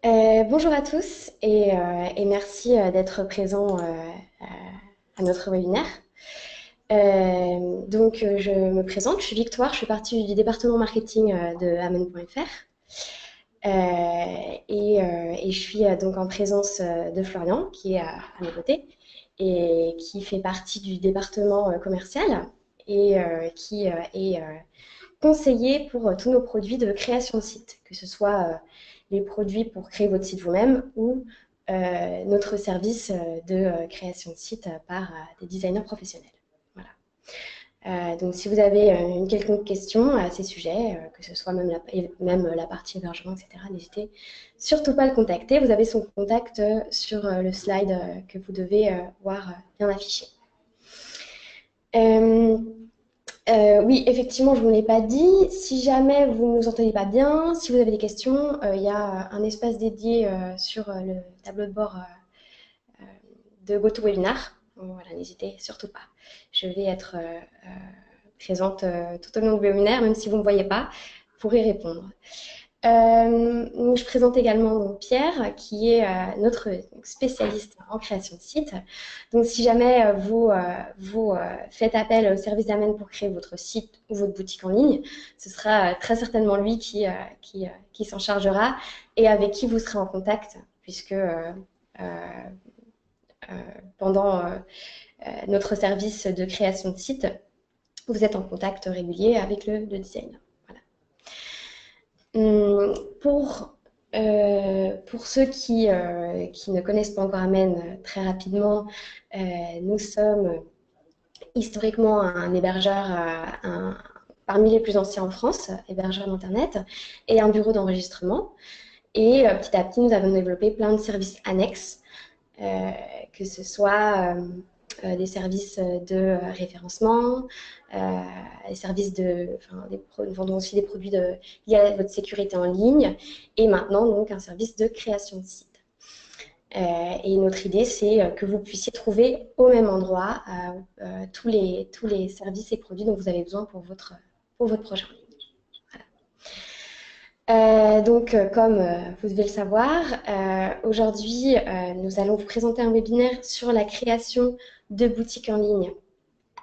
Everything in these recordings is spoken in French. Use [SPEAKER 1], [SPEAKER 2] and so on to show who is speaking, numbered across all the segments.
[SPEAKER 1] Bonjour à tous et merci d'être présents à notre webinaire. Je me présente, je suis Victoire, je fais partie du département marketing de Amen.fr et je suis donc en présence de Florian qui est à mes côtés et qui fait partie du département commercial et qui est conseiller pour tous nos produits de création de site, que ce soit les produits pour créer votre site vous-même ou notre service de création de site par des designers professionnels. Voilà. Donc, si vous avez une quelconque question à ces sujets, que ce soit même la partie hébergement, etc., n'hésitez surtout pas à le contacter. Vous avez son contact sur le slide que vous devez voir bien affiché. Oui, effectivement, je ne vous l'ai pas dit. Si jamais vous ne nous entendez pas bien, si vous avez des questions, il y a un espace dédié sur le tableau de bord de GoToWebinar. Voilà, n'hésitez surtout pas. Je vais être présente tout au long du webinaire, même si vous ne me voyez pas, pour y répondre. Je présente également donc, Pierre, qui est notre spécialiste en création de site. Donc, si jamais vous faites appel au service d'Amen pour créer votre site ou votre boutique en ligne, ce sera très certainement lui qui s'en chargera et avec qui vous serez en contact, puisque pendant notre service de création de site, vous êtes en contact régulier avec le designer. Pour ceux qui ne connaissent pas encore Amen, très rapidement, nous sommes historiquement un hébergeur parmi les plus anciens en France, hébergeur d'Internet, et un bureau d'enregistrement. Et petit à petit, nous avons développé plein de services annexes, que ce soit des services de référencement, des services nous vendons aussi des produits liés à votre sécurité en ligne, et maintenant donc un service de création de site. Et notre idée, c'est que vous puissiez trouver au même endroit tous les services et produits dont vous avez besoin pour votre projet en ligne. Comme vous devez le savoir, aujourd'hui, nous allons vous présenter un webinaire sur la création de boutiques en ligne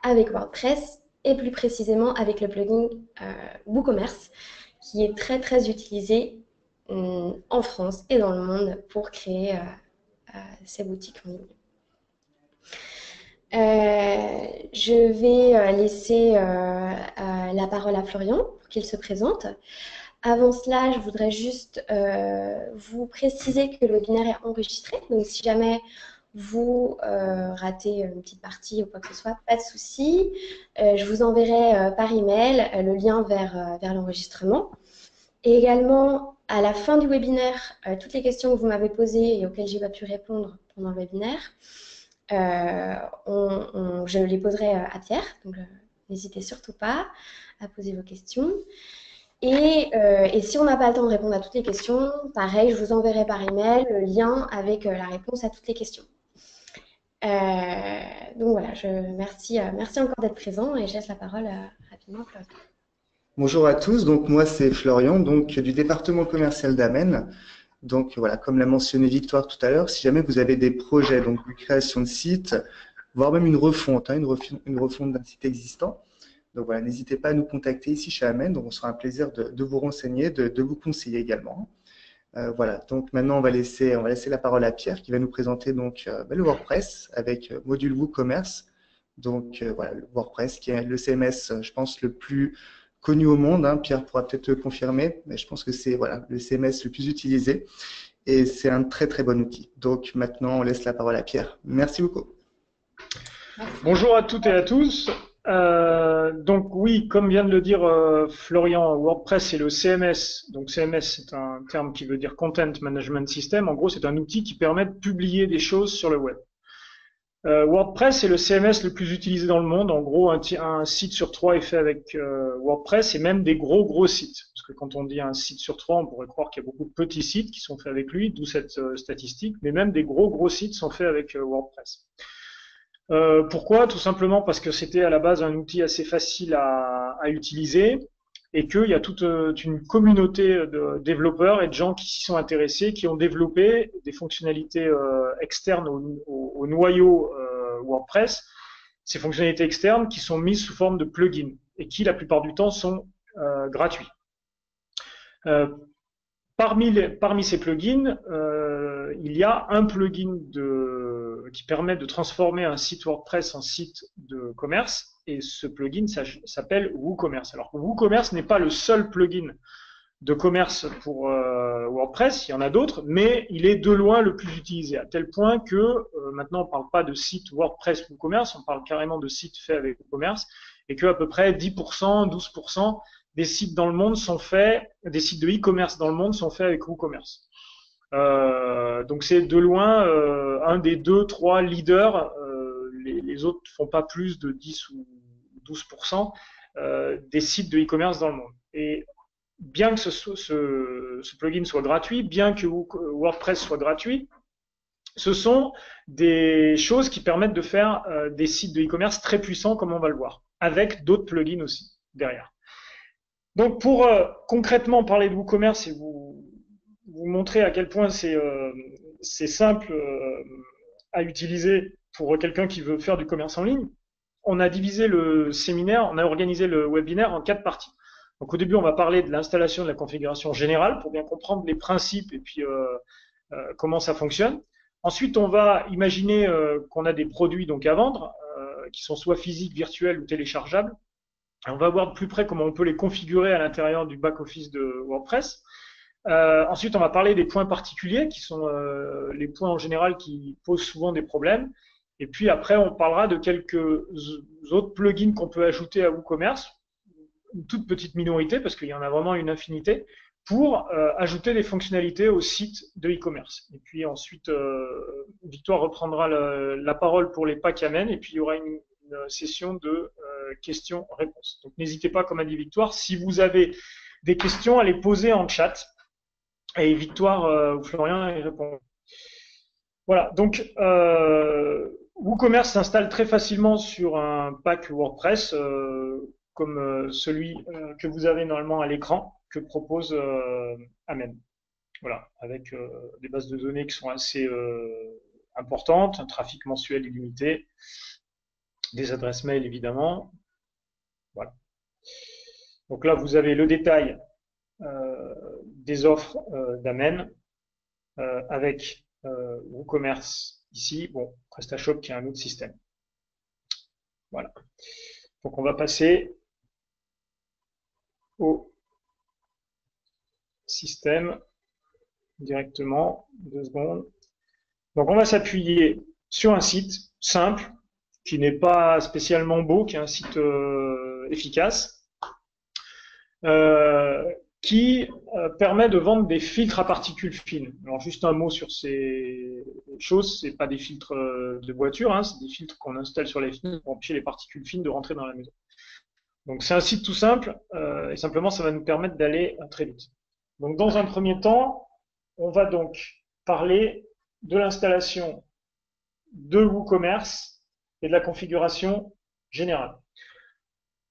[SPEAKER 1] avec WordPress et plus précisément avec le plugin WooCommerce qui est très très utilisé en France et dans le monde pour créer ces boutiques en ligne. Je vais laisser la parole à Florian pour qu'il se présente. Avant cela, je voudrais juste vous préciser que le webinaire est enregistré. Donc, si jamais vous ratez une petite partie ou quoi que ce soit, pas de souci. Je vous enverrai par email le lien vers l'enregistrement. Et également, à la fin du webinaire, toutes les questions que vous m'avez posées et auxquelles j'ai pas pu répondre pendant le webinaire, je les poserai à Pierre. Donc, n'hésitez surtout pas à poser vos questions. Et si on n'a pas le temps de répondre à toutes les questions, pareil, je vous enverrai par email le lien avec la réponse à toutes les questions. Donc voilà, merci encore d'être présent et je laisse la parole rapidement à Florian.
[SPEAKER 2] Bonjour à tous, donc moi c'est Florian, donc du département commercial d'Amen. Donc voilà, comme l'a mentionné Victoire tout à l'heure, si jamais vous avez des projets donc de création de site, voire même une refonte, une refonte d'un site existant, donc voilà, n'hésitez pas à nous contacter ici chez Amen, donc on sera un plaisir de vous renseigner, de vous conseiller également. Voilà, donc maintenant on va laisser la parole à Pierre qui va nous présenter donc le WordPress avec module WooCommerce. Donc voilà, le WordPress qui est le CMS, je pense, le plus connu au monde. Hein. Pierre pourra peut-être le confirmer, mais je pense que c'est voilà, le CMS le plus utilisé et c'est un très très bon outil. Donc maintenant on laisse la parole à Pierre. Merci beaucoup.
[SPEAKER 3] Bonjour à toutes et à tous. Donc oui, comme vient de le dire Florian, WordPress c'est le CMS. Donc CMS c'est un terme qui veut dire Content Management System. En gros, c'est un outil qui permet de publier des choses sur le web. WordPress est le CMS le plus utilisé dans le monde. En gros, un site sur 3 est fait avec WordPress et même des gros sites. Parce que quand on dit un site sur 3, on pourrait croire qu'il y a beaucoup de petits sites qui sont faits avec lui, d'où cette statistique. Mais même des gros sites sont faits avec WordPress. Pourquoi? Tout simplement parce que c'était à la base un outil assez facile à utiliser et qu'il y a toute une communauté de développeurs et de gens qui s'y sont intéressés, qui ont développé des fonctionnalités externes au noyau WordPress, ces fonctionnalités externes qui sont mises sous forme de plugins et qui, la plupart du temps, sont gratuits. Parmi ces plugins, il y a un plugin qui permet de transformer un site WordPress en site de commerce, et ce plugin s'appelle WooCommerce. Alors WooCommerce n'est pas le seul plugin de commerce pour WordPress, il y en a d'autres, mais il est de loin le plus utilisé, à tel point que maintenant on ne parle pas de site WordPress WooCommerce, on parle carrément de sites faits avec WooCommerce, et que à peu près 10%, 12% des sites dans le monde sont faits, des sites de e-commerce dans le monde sont faits avec WooCommerce. Donc c'est de loin un des 2-3 leaders. Les autres ne font pas plus de 10 ou 12% des sites de e-commerce dans le monde. Et bien que ce plugin soit gratuit, bien que WordPress soit gratuit, ce sont des choses qui permettent de faire des sites de e-commerce très puissants, comme on va le voir, avec d'autres plugins aussi derrière. Donc pour concrètement parler de WooCommerce et vous montrer à quel point c'est simple à utiliser pour quelqu'un qui veut faire du commerce en ligne, on a divisé le séminaire, on a organisé le webinaire en 4 parties. Donc au début, on va parler de l'installation de la configuration générale pour bien comprendre les principes et puis comment ça fonctionne. Ensuite, on va imaginer qu'on a des produits donc à vendre qui sont soit physiques, virtuels ou téléchargeables. Et on va voir de plus près comment on peut les configurer à l'intérieur du back-office de WordPress. Ensuite, on va parler des points particuliers qui sont les points en général qui posent souvent des problèmes. Et puis après, on parlera de quelques autres plugins qu'on peut ajouter à WooCommerce, une toute petite minorité parce qu'il y en a vraiment une infinité, pour ajouter des fonctionnalités au site de e-commerce. Et puis ensuite, Victoire reprendra la parole pour les packs Amen et puis il y aura une session de questions-réponses. Donc n'hésitez pas, comme a dit Victoire, si vous avez des questions, à les poser en chat et Victoire ou Florian y répond. Voilà, donc WooCommerce s'installe très facilement sur un pack WordPress comme celui que vous avez normalement à l'écran que propose Amen. Voilà, avec des bases de données qui sont assez importantes, un trafic mensuel illimité, des adresses mail évidemment. Voilà. Donc là, vous avez le détail des offres d'Amen avec WooCommerce ici, bon, PrestaShop qui est un autre système. Voilà. Donc on va passer au système directement, 2 secondes. Donc on va s'appuyer sur un site simple, qui n'est pas spécialement beau, qui est un site efficace, qui permet de vendre des filtres à particules fines. Alors juste un mot sur ces choses, c'est pas des filtres de voiture, hein, c'est des filtres qu'on installe sur les fenêtres pour empêcher les particules fines de rentrer dans la maison. Donc c'est un site tout simple, et simplement ça va nous permettre d'aller très vite. Donc dans un premier temps, on va donc parler de l'installation de WooCommerce et de la configuration générale.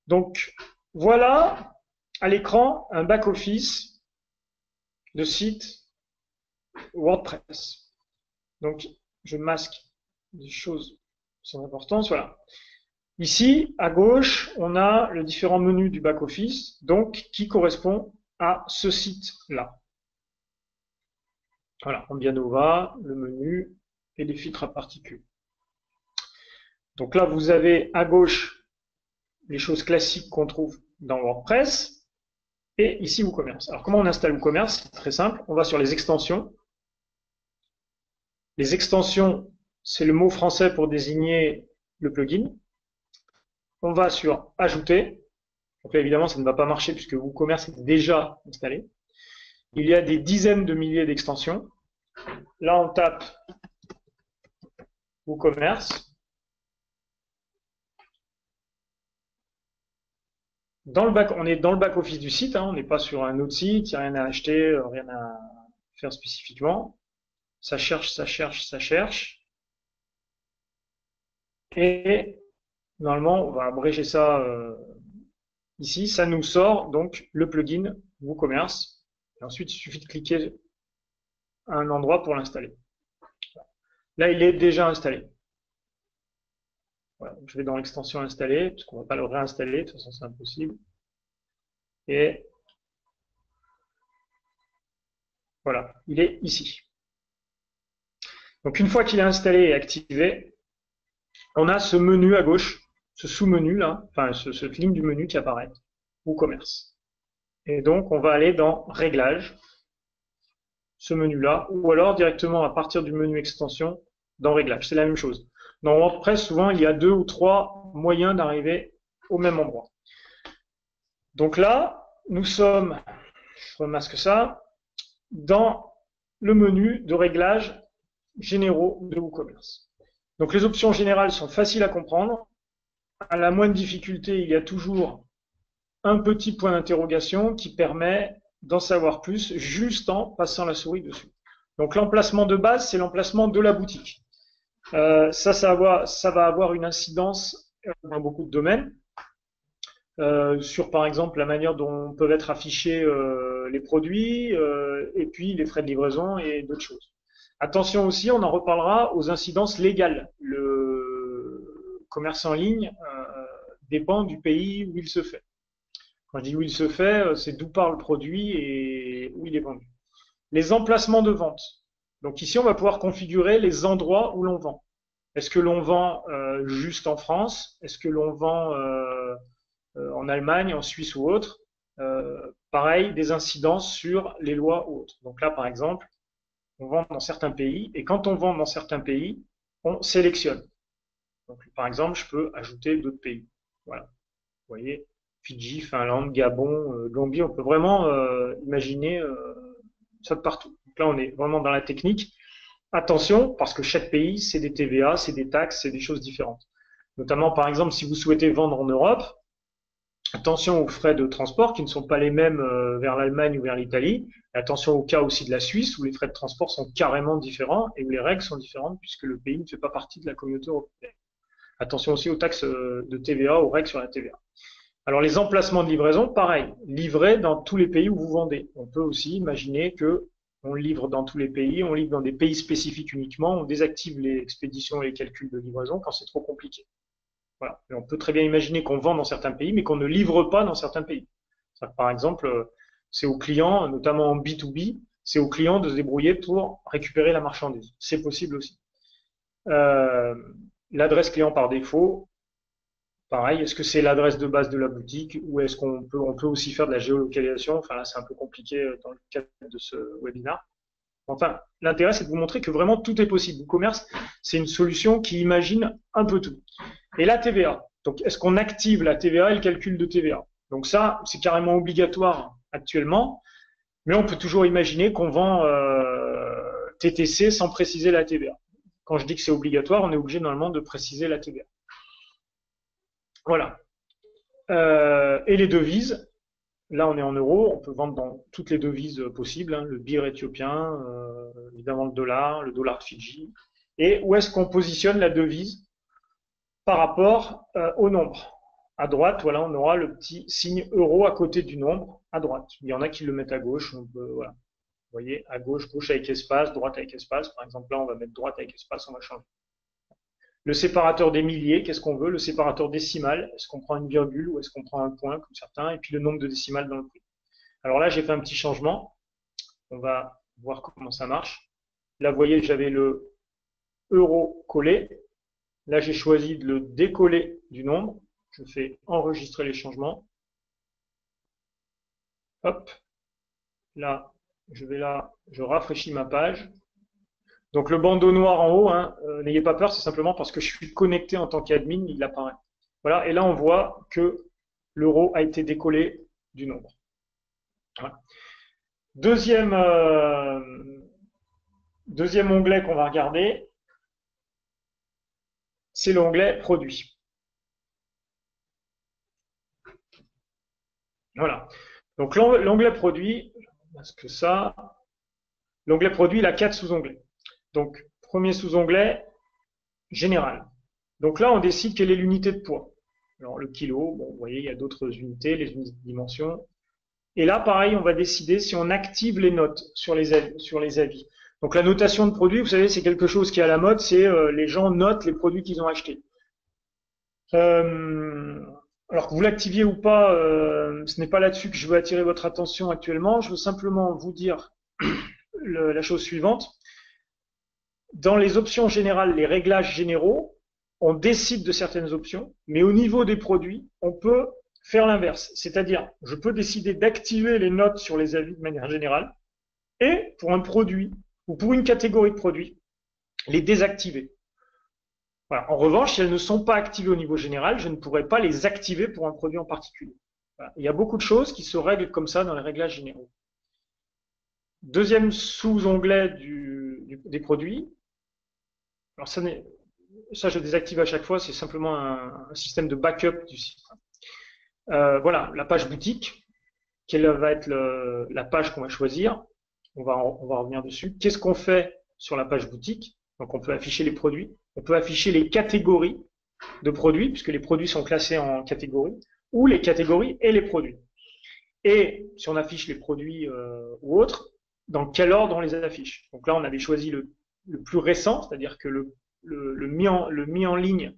[SPEAKER 3] Donc voilà à l'écran un back-office de site WordPress. Donc je masque des choses sans importance. Voilà. Ici, à gauche, on a le différent menu du back-office, donc qui correspond à ce site-là. Voilà, Ambianova, le menu et les filtres à particules. Donc là, vous avez à gauche les choses classiques qu'on trouve dans WordPress et ici WooCommerce. Alors comment on installe WooCommerce? C'est très simple, on va sur les extensions. Les extensions, c'est le mot français pour désigner le plugin. On va sur Ajouter. Donc là, évidemment, ça ne va pas marcher puisque WooCommerce est déjà installé. Il y a des dizaines de milliers d'extensions. Là, on tape WooCommerce. On est dans le back-office du site, hein, on n'est pas sur un autre site, il n'y a rien à acheter, rien à faire spécifiquement. Ça cherche, ça cherche, ça cherche. Et normalement, on va abréger ça ici, ça nous sort donc le plugin WooCommerce. Et ensuite, il suffit de cliquer à un endroit pour l'installer. Là, il est déjà installé. Voilà, je vais dans l'extension installée, parce qu'on ne va pas le réinstaller, de toute façon c'est impossible. Et voilà, il est ici. Donc une fois qu'il est installé et activé, on a ce menu à gauche, ce sous-menu là, enfin cette ligne du menu qui apparaît, WooCommerce. Et donc on va aller dans Réglages, ce menu-là, ou alors directement à partir du menu Extension, dans Réglages. C'est la même chose. Dans WordPress, souvent, il y a 2 ou 3 moyens d'arriver au même endroit. Donc là, nous sommes, je remasque ça, dans le menu de réglages généraux de WooCommerce. Donc les options générales sont faciles à comprendre. À la moindre difficulté, il y a toujours un petit point d'interrogation qui permet d'en savoir plus juste en passant la souris dessus. Donc l'emplacement de base, c'est l'emplacement de la boutique. Ça va avoir une incidence dans beaucoup de domaines. Sur par exemple la manière dont peuvent être affichés les produits et puis les frais de livraison et d'autres choses. Attention aussi, on en reparlera aux incidences légales. Le commerce en ligne dépend du pays où il se fait. Quand je dis où il se fait, c'est d'où part le produit et où il est vendu. Les emplacements de vente. Donc ici, on va pouvoir configurer les endroits où l'on vend. Est-ce que l'on vend juste en France? Est-ce que l'on vend en Allemagne, en Suisse ou autre? Pareil, des incidences sur les lois ou autres. Donc là, par exemple, on vend dans certains pays, et quand on vend dans certains pays, on sélectionne. Donc, par exemple, je peux ajouter d'autres pays. Voilà. Vous voyez, Fidji, Finlande, Gabon, Gambie, on peut vraiment imaginer ça de partout. Donc là, on est vraiment dans la technique. Attention, parce que chaque pays, c'est des TVA, c'est des taxes, c'est des choses différentes. Notamment, par exemple, si vous souhaitez vendre en Europe, attention aux frais de transport qui ne sont pas les mêmes vers l'Allemagne ou vers l'Italie. Attention au cas aussi de la Suisse où les frais de transport sont carrément différents et où les règles sont différentes puisque le pays ne fait pas partie de la communauté européenne. Attention aussi aux taxes de TVA, aux règles sur la TVA. Alors les emplacements de livraison, pareil, livrés dans tous les pays où vous vendez. On peut aussi imaginer que on livre dans tous les pays, on livre dans des pays spécifiques uniquement, on désactive les expéditions et les calculs de livraison quand c'est trop compliqué. Voilà. Et on peut très bien imaginer qu'on vend dans certains pays, mais qu'on ne livre pas dans certains pays. Par exemple, c'est aux clients, notamment en B2B, c'est aux clients de se débrouiller pour récupérer la marchandise. C'est possible aussi. L'adresse client par défaut, pareil, est-ce que c'est l'adresse de base de la boutique ou est-ce qu'on peut aussi faire de la géolocalisation? Enfin là, c'est un peu compliqué dans le cadre de ce webinaire. Enfin, l'intérêt, c'est de vous montrer que vraiment tout est possible. WooCommerce, c'est une solution qui imagine un peu tout. Et la TVA. Donc, est-ce qu'on active la TVA et le calcul de TVA? Donc ça, c'est carrément obligatoire actuellement, mais on peut toujours imaginer qu'on vend TTC sans préciser la TVA. Quand je dis que c'est obligatoire, on est obligé normalement de préciser la TVA. Voilà. Et les devises. Là, on est en euros, on peut vendre dans toutes les devises possibles, hein, le birr éthiopien, évidemment le dollar de Fidji. Et où est-ce qu'on positionne la devise par rapport au nombre? À droite, voilà, on aura le petit signe euro à côté du nombre, à droite. Il y en a qui le mettent à gauche, on peut, voilà. Vous voyez, à gauche, gauche avec espace, droite avec espace. Par exemple, là, on va mettre droite avec espace, on va changer. Le séparateur des milliers, qu'est-ce qu'on veut? Le séparateur décimal, est-ce qu'on prend une virgule ou est-ce qu'on prend un point comme certains? Et puis le nombre de décimales dans le prix. Alors là, j'ai fait un petit changement. On va voir comment ça marche. Là, vous voyez, j'avais le euro collé. Là, j'ai choisi de le décoller du nombre. Je fais enregistrer les changements. Hop. Là, je rafraîchis ma page. Donc le bandeau noir en haut, hein, n'ayez pas peur, c'est simplement parce que je suis connecté en tant qu'admin, il apparaît. Voilà, et là on voit que l'euro a été décollé du nombre. Voilà. Deuxième onglet qu'on va regarder, c'est l'onglet produit. Voilà. Donc l'onglet produit, l'onglet produit, il a 4 sous-onglets. Donc, premier sous-onglet, général. Donc là, on décide quelle est l'unité de poids. Alors le kilo, bon, vous voyez, il y a d'autres unités, les unités de dimension. Et là, pareil, on va décider si on active les notes sur les avis. Donc la notation de produit, vous savez, c'est quelque chose qui est à la mode, c'est les gens notent les produits qu'ils ont achetés. Alors que vous l'activiez ou pas, ce n'est pas là-dessus que je veux attirer votre attention actuellement. Je veux simplement vous dire la chose suivante. Dans les options générales, les réglages généraux, on décide de certaines options, mais au niveau des produits, on peut faire l'inverse. C'est-à-dire, je peux décider d'activer les notes sur les avis de manière générale et pour un produit ou pour une catégorie de produits, les désactiver. Voilà. En revanche, si elles ne sont pas activées au niveau général, je ne pourrais pas les activer pour un produit en particulier. Voilà. Il y a beaucoup de choses qui se règlent comme ça dans les réglages généraux. Deuxième sous-onglet des produits. Alors ça, je désactive à chaque fois, c'est simplement un système de backup du site. Voilà, la page boutique. Quelle va être la page qu'on va choisir? On va revenir dessus. Qu'est-ce qu'on fait sur la page boutique? Donc on peut afficher les produits. On peut afficher les catégories de produits, puisque les produits sont classés en catégories, ou les catégories et les produits. Et si on affiche les produits ou autres, dans quel ordre on les affiche? Donc là, on avait choisi le plus récent, c'est-à-dire que le mis en ligne,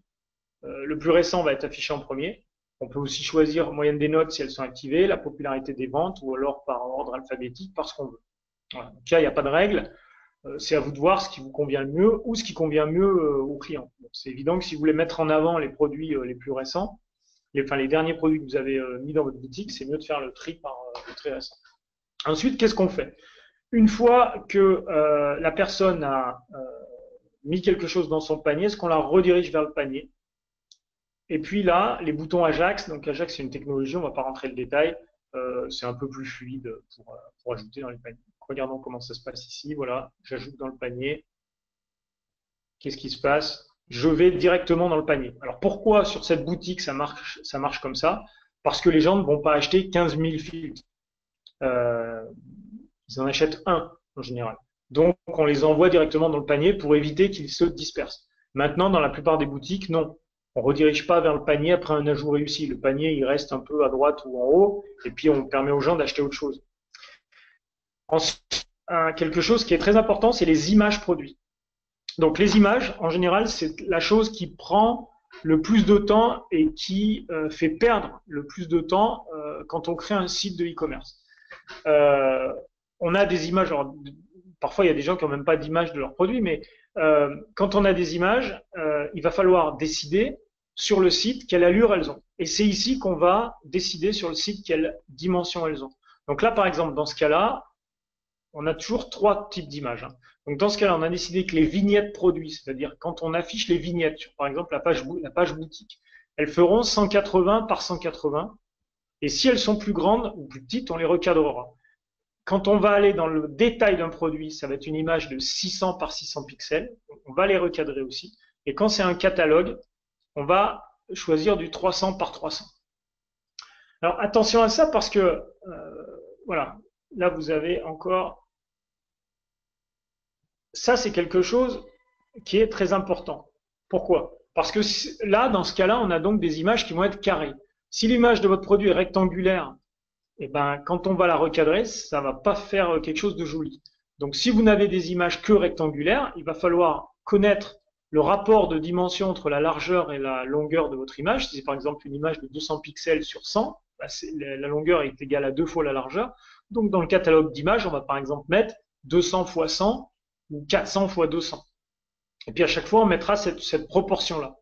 [SPEAKER 3] le plus récent va être affiché en premier. On peut aussi choisir moyenne des notes si elles sont activées, la popularité des ventes, ou alors par ordre alphabétique, par ce qu'on veut. Voilà. Donc là, il n'y a pas de règle. C'est à vous de voir ce qui vous convient le mieux ou ce qui convient mieux aux clients. C'est évident que si vous voulez mettre en avant les produits les plus récents, les derniers produits que vous avez mis dans votre boutique, c'est mieux de faire le tri par le très récent. Ensuite, qu'est-ce qu'on fait? Une fois que la personne a mis quelque chose dans son panier, est-ce qu'on la redirige vers le panier? Et puis là, les boutons Ajax, donc Ajax c'est une technologie, on ne va pas rentrer le détail, c'est un peu plus fluide pour ajouter dans les paniers. Regardons comment ça se passe ici, voilà, j'ajoute dans le panier. Qu'est-ce qui se passe? Je vais directement dans le panier. Alors pourquoi sur cette boutique ça marche comme ça? Parce que les gens ne vont pas acheter 15 000 filtres. Ils en achètent un en général. Donc on les envoie directement dans le panier pour éviter qu'ils se dispersent. Maintenant, dans la plupart des boutiques, non. On ne redirige pas vers le panier après un ajout réussi. Le panier, il reste un peu à droite ou en haut, et puis on permet aux gens d'acheter autre chose. Ensuite, quelque chose qui est très important, c'est les images produits. Donc les images, en général, c'est la chose qui prend le plus de temps et qui fait perdre le plus de temps quand on crée un site de e-commerce. On a des images, alors, parfois il y a des gens qui n'ont même pas d'image de leurs produits, mais quand on a des images, il va falloir décider sur le site quelle allure elles ont. Et c'est ici qu'on va décider sur le site quelle dimension elles ont. Donc là, par exemple, dans ce cas-là, on a toujours trois types d'images. Donc dans ce cas-là, on a décidé que les vignettes produits, c'est-à-dire quand on affiche les vignettes sur, par exemple, la page boutique, elles feront 180 par 180. Et si elles sont plus grandes ou plus petites, on les recadrera. Quand on va aller dans le détail d'un produit, ça va être une image de 600 par 600 pixels. On va les recadrer aussi. Et quand c'est un catalogue, on va choisir du 300 par 300. Alors attention à ça parce que, voilà, là vous avez encore... Ça, c'est quelque chose qui est très important. Pourquoi? Parce que là, dans ce cas-là, on a donc des images qui vont être carrées. Si l'image de votre produit est rectangulaire, eh ben, quand on va la recadrer, ça va pas faire quelque chose de joli. Donc, si vous n'avez des images que rectangulaires, il va falloir connaître le rapport de dimension entre la largeur et la longueur de votre image. Si c'est par exemple une image de 200 pixels sur 100, bah la longueur est égale à 2 fois la largeur. Donc, dans le catalogue d'images, on va par exemple mettre 200 fois 100 ou 400 fois 200. Et puis, à chaque fois, on mettra cette proportion-là.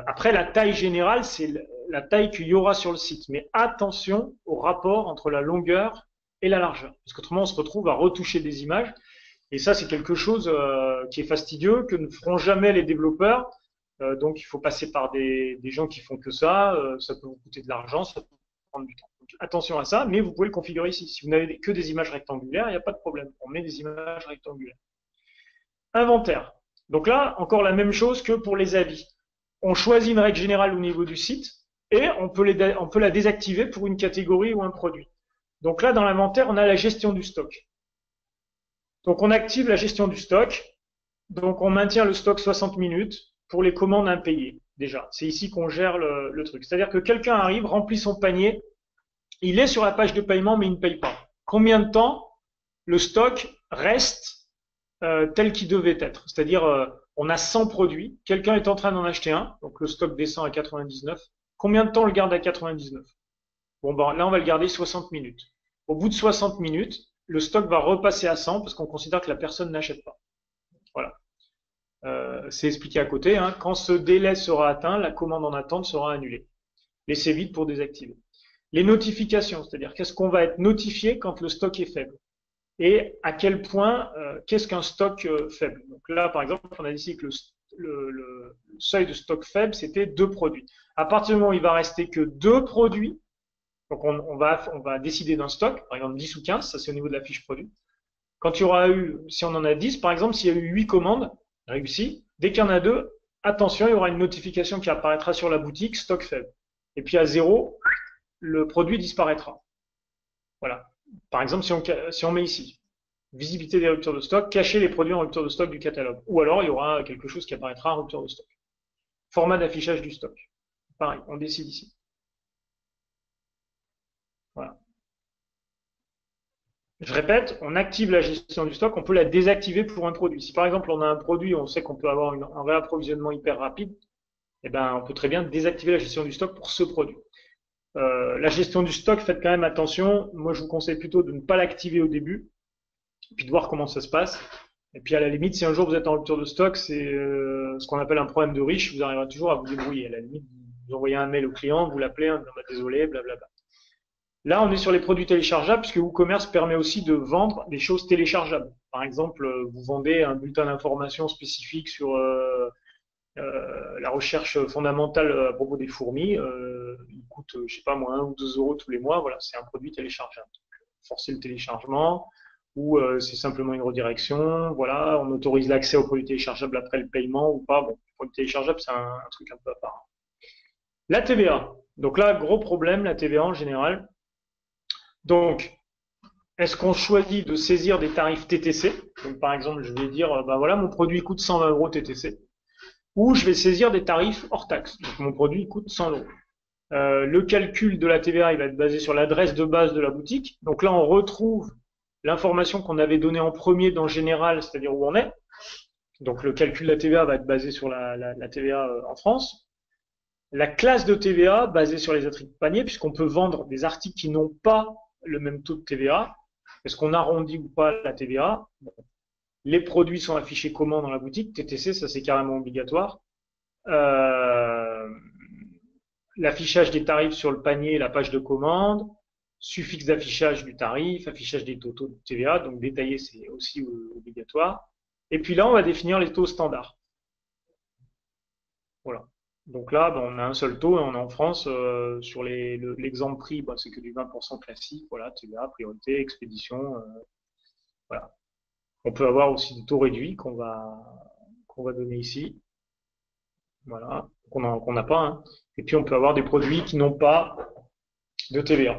[SPEAKER 3] Après, la taille générale, c'est la taille qu'il y aura sur le site. Mais attention au rapport entre la longueur et la largeur. Parce qu'autrement, on se retrouve à retoucher des images. Et ça, c'est quelque chose qui est fastidieux, que ne feront jamais les développeurs. Donc, il faut passer par des gens qui font que ça. Ça peut vous coûter de l'argent, ça peut prendre du temps. Donc, attention à ça, mais vous pouvez le configurer ici. Si vous n'avez que des images rectangulaires, il n'y a pas de problème. On met des images rectangulaires. Inventaire. Donc là, encore la même chose que pour les avis. On choisit une règle générale au niveau du site et on peut la désactiver pour une catégorie ou un produit. Donc là, dans l'inventaire, on a la gestion du stock. Donc on active la gestion du stock. Donc on maintient le stock 60 minutes pour les commandes impayées. déjà. C'est ici qu'on gère le truc. C'est-à-dire que quelqu'un arrive, remplit son panier, il est sur la page de paiement, mais il ne paye pas. Combien de temps le stock reste tel qu'il devait être? C'est-à-dire, on a 100 produits, quelqu'un est en train d'en acheter un, donc le stock descend à 99. Combien de temps on le garde à 99? Bon, ben, là, on va le garder 60 minutes. Au bout de 60 minutes, le stock va repasser à 100 parce qu'on considère que la personne n'achète pas. Voilà. C'est expliqué à côté. Hein. Quand ce délai sera atteint, la commande en attente sera annulée. Laissez vite pour désactiver. Les notifications, c'est-à-dire qu'est-ce qu'on va être notifié quand le stock est faible et à quel point, qu'est-ce qu'un stock faible. Donc là, par exemple, on a décidé que le seuil de stock faible, c'était 2 produits. À partir du moment où il va rester que 2 produits, donc on va décider d'un stock, par exemple 10 ou 15, ça c'est au niveau de la fiche produit. Quand il y aura eu, si on en a 10, par exemple, s'il y a eu 8 commandes réussies, dès qu'il y en a 2, attention, il y aura une notification qui apparaîtra sur la boutique, stock faible. Et puis à 0, le produit disparaîtra. Voilà. Par exemple, si on met ici, visibilité des ruptures de stock, cacher les produits en rupture de stock du catalogue. Ou alors, il y aura quelque chose qui apparaîtra en rupture de stock. Format d'affichage du stock. Pareil, on décide ici. Voilà. Je répète, on active la gestion du stock, on peut la désactiver pour un produit. Si par exemple on a un produit, on sait qu'on peut avoir un réapprovisionnement hyper rapide, eh ben, on peut très bien désactiver la gestion du stock pour ce produit. La gestion du stock, faites quand même attention. Moi, je vous conseille plutôt de ne pas l'activer au début, puis de voir comment ça se passe. Et puis à la limite, si un jour vous êtes en rupture de stock, c'est ce qu'on appelle un problème de riche, vous arriverez toujours à vous débrouiller. À la limite, vous envoyez un mail au client, vous l'appelez, vous dites désolé, blablabla. Là, on est sur les produits téléchargeables, puisque WooCommerce permet aussi de vendre des choses téléchargeables. Par exemple, vous vendez un bulletin d'information spécifique sur la recherche fondamentale à propos des fourmis. Il coûte, je sais pas moi, 1 ou 2 euros tous les mois. Voilà, c'est un produit téléchargeable. Forcer le téléchargement, ou c'est simplement une redirection. Voilà, on autorise l'accès aux produits téléchargeables après le paiement ou pas. Bon, le produit téléchargeable, c'est un truc un peu à part. La TVA. Donc là, gros problème, la TVA en général. Donc, est-ce qu'on choisit de saisir des tarifs TTC? Donc, par exemple, je vais dire, ben voilà, mon produit coûte 120 euros TTC. Ou je vais saisir des tarifs hors taxe. Donc, mon produit coûte 100 euros. Le calcul de la TVA, il va être basé sur l'adresse de base de la boutique. Donc là, on retrouve l'information qu'on avait donnée en premier dans général, c'est-à-dire où on est. Donc le calcul de la TVA va être basé sur la TVA en France. La classe de TVA basée sur les attributs de panier, puisqu'on peut vendre des articles qui n'ont pas le même taux de TVA. Est-ce qu'on arrondit ou pas la TVA? Bon. Les produits sont affichés comment dans la boutique? TTC, ça c'est carrément obligatoire. L'affichage des tarifs sur le panier et la page de commande, suffixe d'affichage du tarif, affichage des taux de TVA, donc détaillé c'est aussi obligatoire. Et puis là, on va définir les taux standards. Voilà. Donc là, on a un seul taux et on est en France sur l'exemple prix, c'est que du 20% classique, voilà, TVA, priorité, expédition, voilà. On peut avoir aussi des taux réduits qu'on va donner ici, voilà, qu'on n'a pas, hein. Et puis on peut avoir des produits qui n'ont pas de TVA.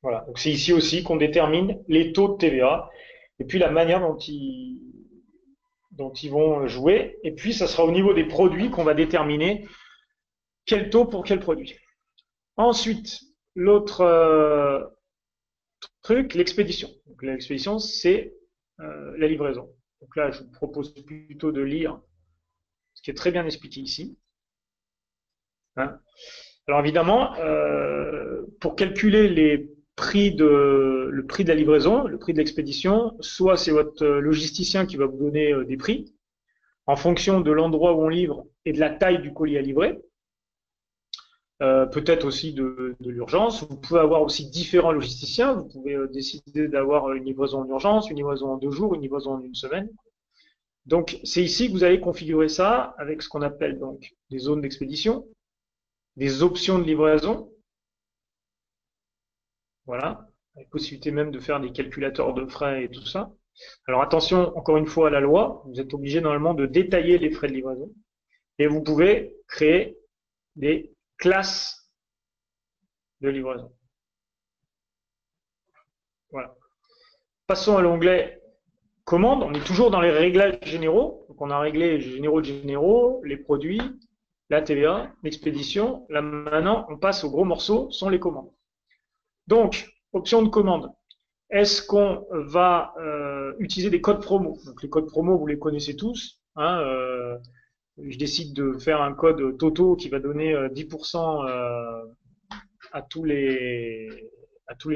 [SPEAKER 3] Voilà, donc c'est ici aussi qu'on détermine les taux de TVA et puis la manière dont ils vont jouer. Et puis ça sera au niveau des produits qu'on va déterminer quel taux pour quel produit. Ensuite, l'autre truc, l'expédition. Donc l'expédition, c'est la livraison. Donc là, je vous propose plutôt de lire ce qui est très bien expliqué ici. Hein. Alors évidemment, pour calculer le prix de la livraison, le prix de l'expédition, soit c'est votre logisticien qui va vous donner des prix en fonction de l'endroit où on livre et de la taille du colis à livrer. Peut-être aussi de l'urgence. Vous pouvez avoir aussi différents logisticiens. Vous pouvez décider d'avoir une livraison en urgence, une livraison en 2 jours, une livraison en 1 semaine. Donc c'est ici que vous allez configurer ça avec ce qu'on appelle donc des zones d'expédition, des options de livraison. Voilà, avec possibilité même de faire des calculateurs de frais et tout ça. Alors attention, encore une fois à la loi, vous êtes obligé normalement de détailler les frais de livraison. Et vous pouvez créer des classes de livraison. Voilà. Passons à l'onglet commande, on est toujours dans les réglages généraux. Donc, on a réglé les généraux de généraux, les produits, la TVA, l'expédition. Là, maintenant, on passe au gros morceau, sont les commandes. Donc, option de commande. Est-ce qu'on va utiliser des codes promo? Donc, les codes promo, vous les connaissez tous. Hein, je décide de faire un code Toto qui va donner 10% à tous les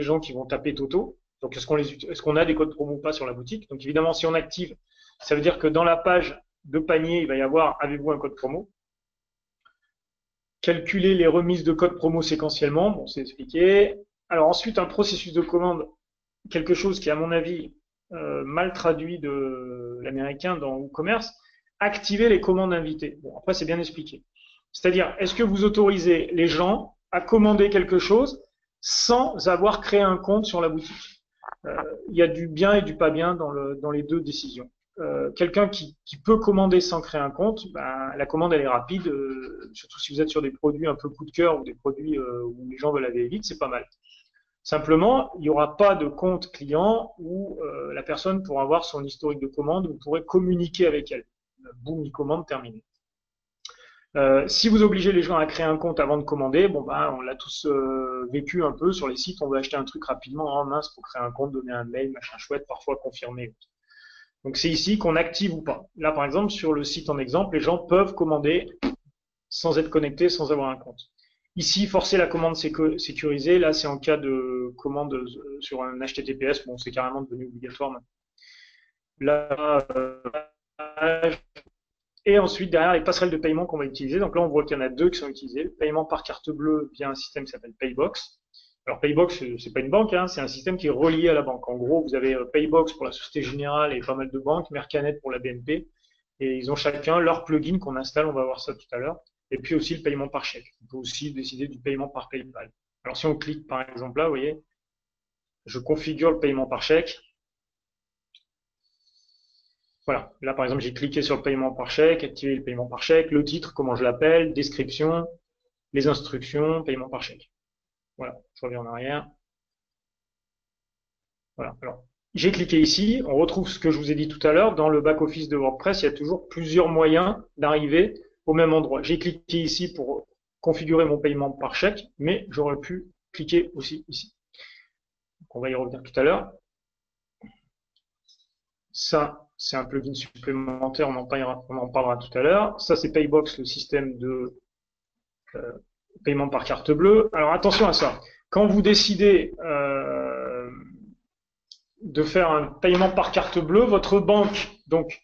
[SPEAKER 3] gens qui vont taper Toto. Donc, est-ce qu'on a des codes promo ou pas sur la boutique? Donc, évidemment, si on active, ça veut dire que dans la page de panier, il va y avoir avez-vous un code promo? Calculer les remises de codes promo séquentiellement, bon, c'est expliqué. Alors ensuite, un processus de commande, quelque chose qui, à mon avis, mal traduit de l'américain dans WooCommerce, activer les commandes invitées. Bon, après, c'est bien expliqué. C'est-à-dire, est-ce que vous autorisez les gens à commander quelque chose sans avoir créé un compte sur la boutique? Il y a du bien et du pas bien dans les deux décisions. Quelqu'un qui peut commander sans créer un compte, ben, la commande elle est rapide, surtout si vous êtes sur des produits un peu coup de cœur ou des produits où les gens veulent aller vite, c'est pas mal. Simplement, il n'y aura pas de compte client où la personne pourra avoir son historique de commande, vous pourrez communiquer avec elle. Boum, commande terminée. Si vous obligez les gens à créer un compte avant de commander, bon ben on l'a tous vécu un peu sur les sites, on veut acheter un truc rapidement, oh mince, faut créer un compte, donner un mail, machin chouette, parfois confirmer. Donc c'est ici qu'on active ou pas. Là par exemple sur le site en exemple, les gens peuvent commander sans être connectés, sans avoir un compte. Ici, forcer la commande sécurisée, là c'est en cas de commande sur un HTTPS, bon c'est carrément devenu obligatoire maintenant. Là, et ensuite, derrière, les passerelles de paiement qu'on va utiliser. Donc là, on voit qu'il y en a deux qui sont utilisées. Paiement par carte bleue via un système qui s'appelle Paybox. Alors Paybox, c'est pas une banque, hein, c'est un système qui est relié à la banque. En gros, vous avez Paybox pour la Société Générale et pas mal de banques, Mercanet pour la BNP. Et ils ont chacun leur plugin qu'on installe, on va voir ça tout à l'heure. Et puis aussi le paiement par chèque. On peut aussi décider du paiement par PayPal. Alors si on clique par exemple là, vous voyez, je configure le paiement par chèque. Voilà, là par exemple j'ai cliqué sur le paiement par chèque, activer le paiement par chèque, le titre, comment je l'appelle, description, les instructions, paiement par chèque. Voilà, je reviens en arrière. Voilà, alors j'ai cliqué ici, on retrouve ce que je vous ai dit tout à l'heure, dans le back-office de WordPress, il y a toujours plusieurs moyens d'arriver au même endroit. J'ai cliqué ici pour configurer mon paiement par chèque, mais j'aurais pu cliquer aussi ici. Donc on va y revenir tout à l'heure. Ça, c'est un plugin supplémentaire, on en parlera tout à l'heure. Ça, c'est Paybox, le système de paiement par carte bleue. Alors attention à ça. Quand vous décidez de faire un paiement par carte bleue, votre banque donc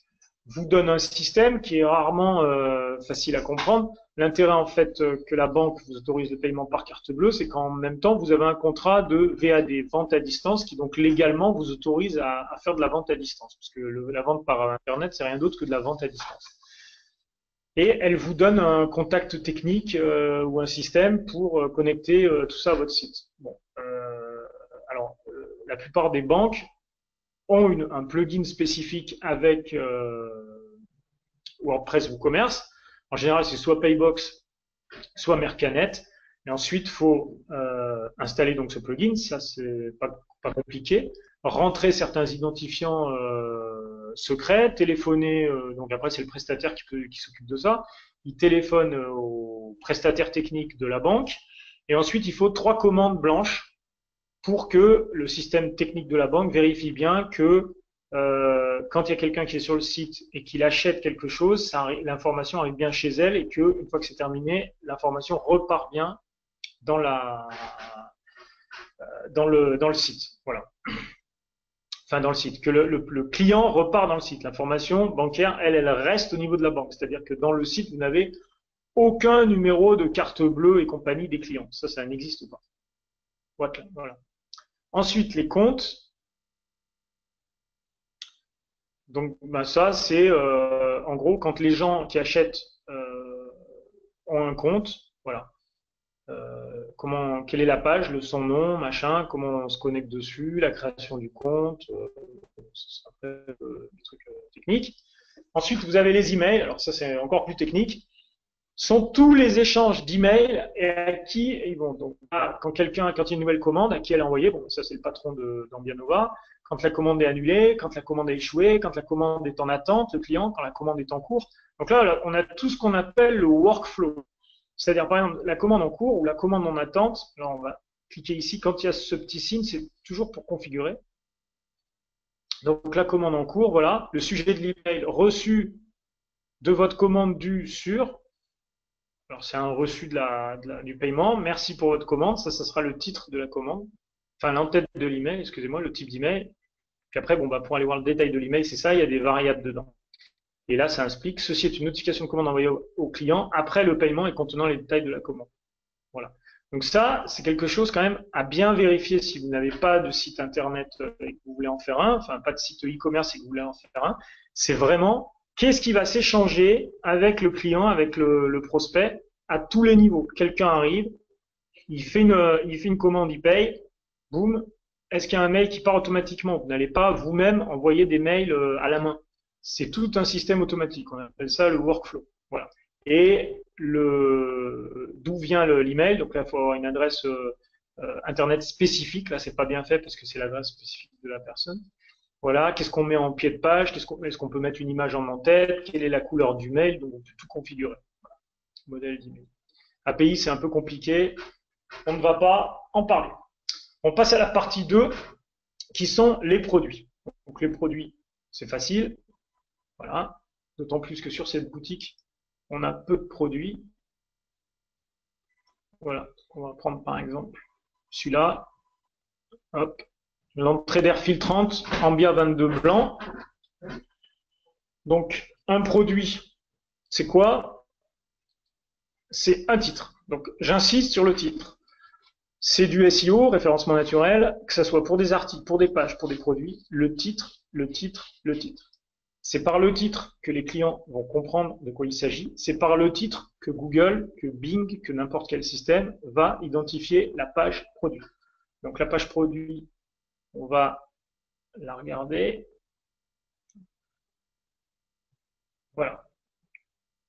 [SPEAKER 3] vous donne un système qui est rarement facile à comprendre. L'intérêt en fait que la banque vous autorise le paiement par carte bleue, c'est qu'en même temps vous avez un contrat de VAD, vente à distance, qui donc légalement vous autorise à faire de la vente à distance, parce que la vente par internet c'est rien d'autre que de la vente à distance. Et elle vous donne un contact technique ou un système pour connecter tout ça à votre site. Bon, alors la plupart des banques ont un plugin spécifique avec WordPress WooCommerce. En général, c'est soit Paybox, soit Mercanet. Et ensuite, il faut installer donc ce plugin. Ça, c'est pas compliqué. Rentrer certains identifiants secrets, téléphoner. Donc après, c'est le prestataire qui s'occupe de ça. Il téléphone au prestataire technique de la banque. Et ensuite, il faut 3 commandes blanches pour que le système technique de la banque vérifie bien que quand il y a quelqu'un qui est sur le site et qu'il achète quelque chose, l'information arrive bien chez elle et que une fois que c'est terminé, l'information repart bien dans le site. Voilà. Enfin, dans le site. Que le client repart dans le site. L'information bancaire, elle reste au niveau de la banque. C'est-à-dire que dans le site, vous n'avez aucun numéro de carte bleue et compagnie des clients. Ça n'existe pas. Voilà. Ensuite, les comptes. Donc, ben ça, c'est en gros quand les gens qui achètent ont un compte, voilà. Quelle est la page, son nom, machin, comment on se connecte dessus, la création du compte, des trucs techniques. Ensuite, vous avez les emails. Alors ça, c'est encore plus technique. sont tous les échanges d'emails et à qui ils vont. Donc, quand il y a une nouvelle commande, à qui elle est envoyée, bon, ça c'est le patron d'Ambianova, quand la commande est annulée, quand la commande a échoué, quand la commande est en attente, le client, quand la commande est en cours. Donc là, on a tout ce qu'on appelle le workflow. C'est-à-dire, par exemple, la commande en cours ou la commande en attente. Là, on va cliquer ici. Quand il y a ce petit signe, c'est toujours pour configurer. Donc, la commande en cours, voilà. Le sujet de l'email reçu de votre commande due sur. Alors, c'est un reçu du paiement. Merci pour votre commande. Ça sera le titre de la commande. Enfin, l'entête de l'email, excusez-moi, le type d'email. Puis après, bon, pour aller voir le détail de l'email, c'est ça, il y a des variables dedans. Et là, ça explique, ceci est une notification de commande envoyée au client après le paiement et contenant les détails de la commande. Voilà. Donc ça, c'est quelque chose quand même à bien vérifier si vous n'avez pas de site internet et que vous voulez en faire un, enfin pas de site e-commerce et que vous voulez en faire un. C'est vraiment qu'est-ce qui va s'échanger avec le client, avec le prospect à tous les niveaux. Quelqu'un arrive, il fait une commande, il paye, boum. Est-ce qu'il y a un mail qui part automatiquement? Vous n'allez pas vous-même envoyer des mails à la main. C'est tout un système automatique. On appelle ça le workflow. Voilà. Et d'où vient l'email? Donc là, il faut avoir une adresse internet spécifique. Là, c'est pas bien fait parce que c'est l'adresse spécifique de la personne. Voilà. Qu'est-ce qu'on met en pied de page? Est-ce qu'on peut mettre une image en en-tête? Quelle est la couleur du mail? Donc, on peut tout configurer. Voilà. Modèle d'email. API, c'est un peu compliqué. On ne va pas en parler. On passe à la partie 2, qui sont les produits. Donc, les produits, c'est facile. Voilà. D'autant plus que sur cette boutique, on a peu de produits. Voilà. On va prendre par exemple celui-là. Hop. L'entrée d'air filtrante, Ambia 22 blanc. Donc, un produit, c'est quoi? C'est un titre. Donc, j'insiste sur le titre. C'est du SEO, référencement naturel, que ce soit pour des articles, pour des pages, pour des produits. Le titre, le titre, le titre. C'est par le titre que les clients vont comprendre de quoi il s'agit. C'est par le titre que Google, que Bing, que n'importe quel système va identifier la page produit. Donc la page produit, on va la regarder. Voilà.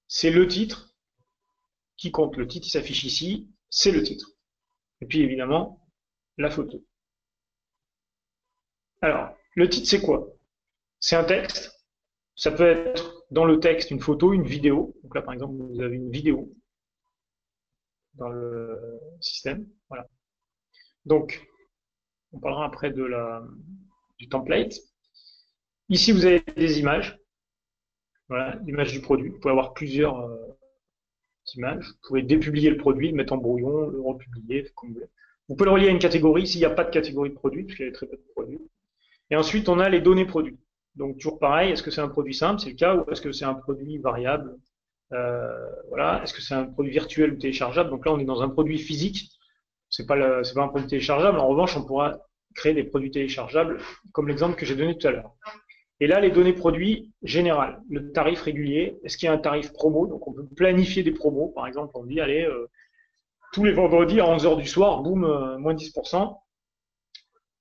[SPEAKER 3] C'est le titre qui compte. Le titre, il s'affiche ici. C'est le titre. Et puis évidemment, la photo. Alors, le titre, c'est quoi? C'est un texte. Ça peut être dans le texte une photo, une vidéo. Donc là, par exemple, vous avez une vidéo dans le système. Voilà. Donc, on parlera après du template. Ici, vous avez des images. Voilà, l'image du produit. Vous pouvez avoir plusieurs images. Vous pouvez dépublier le produit, le mettre en brouillon, le republier, comme vous voulez. Vous pouvez le relier à une catégorie s'il n'y a pas de catégorie de produit, parce qu'il y a très peu de produits. Et ensuite, on a les données produits. Donc, toujours pareil, est-ce que c'est un produit simple, c'est le cas, ou est-ce que c'est un produit variable? Voilà. Est-ce que c'est un produit virtuel ou téléchargeable? Donc là, on est dans un produit physique. C'est pas un produit téléchargeable. En revanche, on pourra créer des produits téléchargeables, comme l'exemple que j'ai donné tout à l'heure. Et là, les données produits générales, le tarif régulier, est-ce qu'il y a un tarif promo? Donc, on peut planifier des promos. Par exemple, on dit, allez, tous les vendredis à 11h du soir, boum, moins 10%.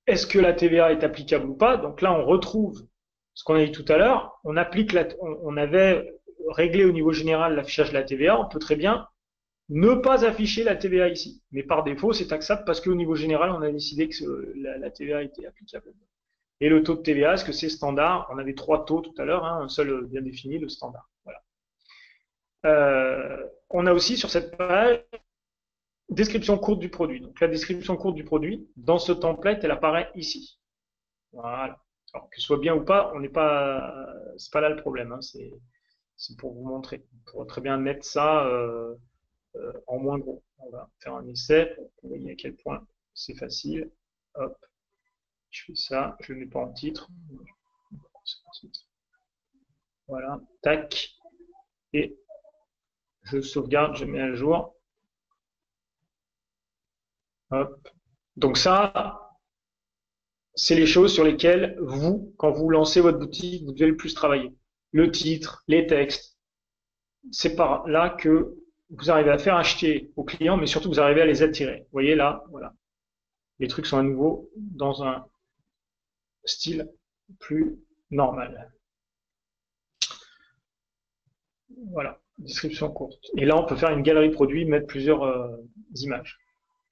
[SPEAKER 3] Est-ce que la TVA est applicable ou pas? Donc là, on retrouve ce qu'on a dit tout à l'heure. On avait réglé au niveau général l'affichage de la TVA. On peut très bien ne pas afficher la TVA ici. Mais par défaut, c'est taxable parce qu'au niveau général, on a décidé que la TVA était applicable. Et le taux de TVA, est-ce que c'est standard? On avait 3 taux tout à l'heure, un seul bien défini, le standard. Voilà. On a aussi sur cette page description courte du produit. Donc la description courte du produit, dans ce template, elle apparaît ici. Voilà. Alors que ce soit bien ou pas, c'est pas là le problème. Hein. C'est pour vous montrer. On pourrait très bien mettre ça en moins gros. On va faire un essai pour que vous voyez à quel point c'est facile. Hop. Je fais ça, je ne le mets pas en titre. Voilà, tac. Et je sauvegarde, je mets à jour. Hop. Donc ça, c'est les choses sur lesquelles vous, quand vous lancez votre boutique, vous devez le plus travailler. Le titre, les textes. C'est par là que vous arrivez à faire acheter aux clients, mais surtout vous arrivez à les attirer. Vous voyez là, voilà. Les trucs sont à nouveau dans un style plus normal. Voilà. description courte. Et là, on peut faire une galerie produit, mettre plusieurs images.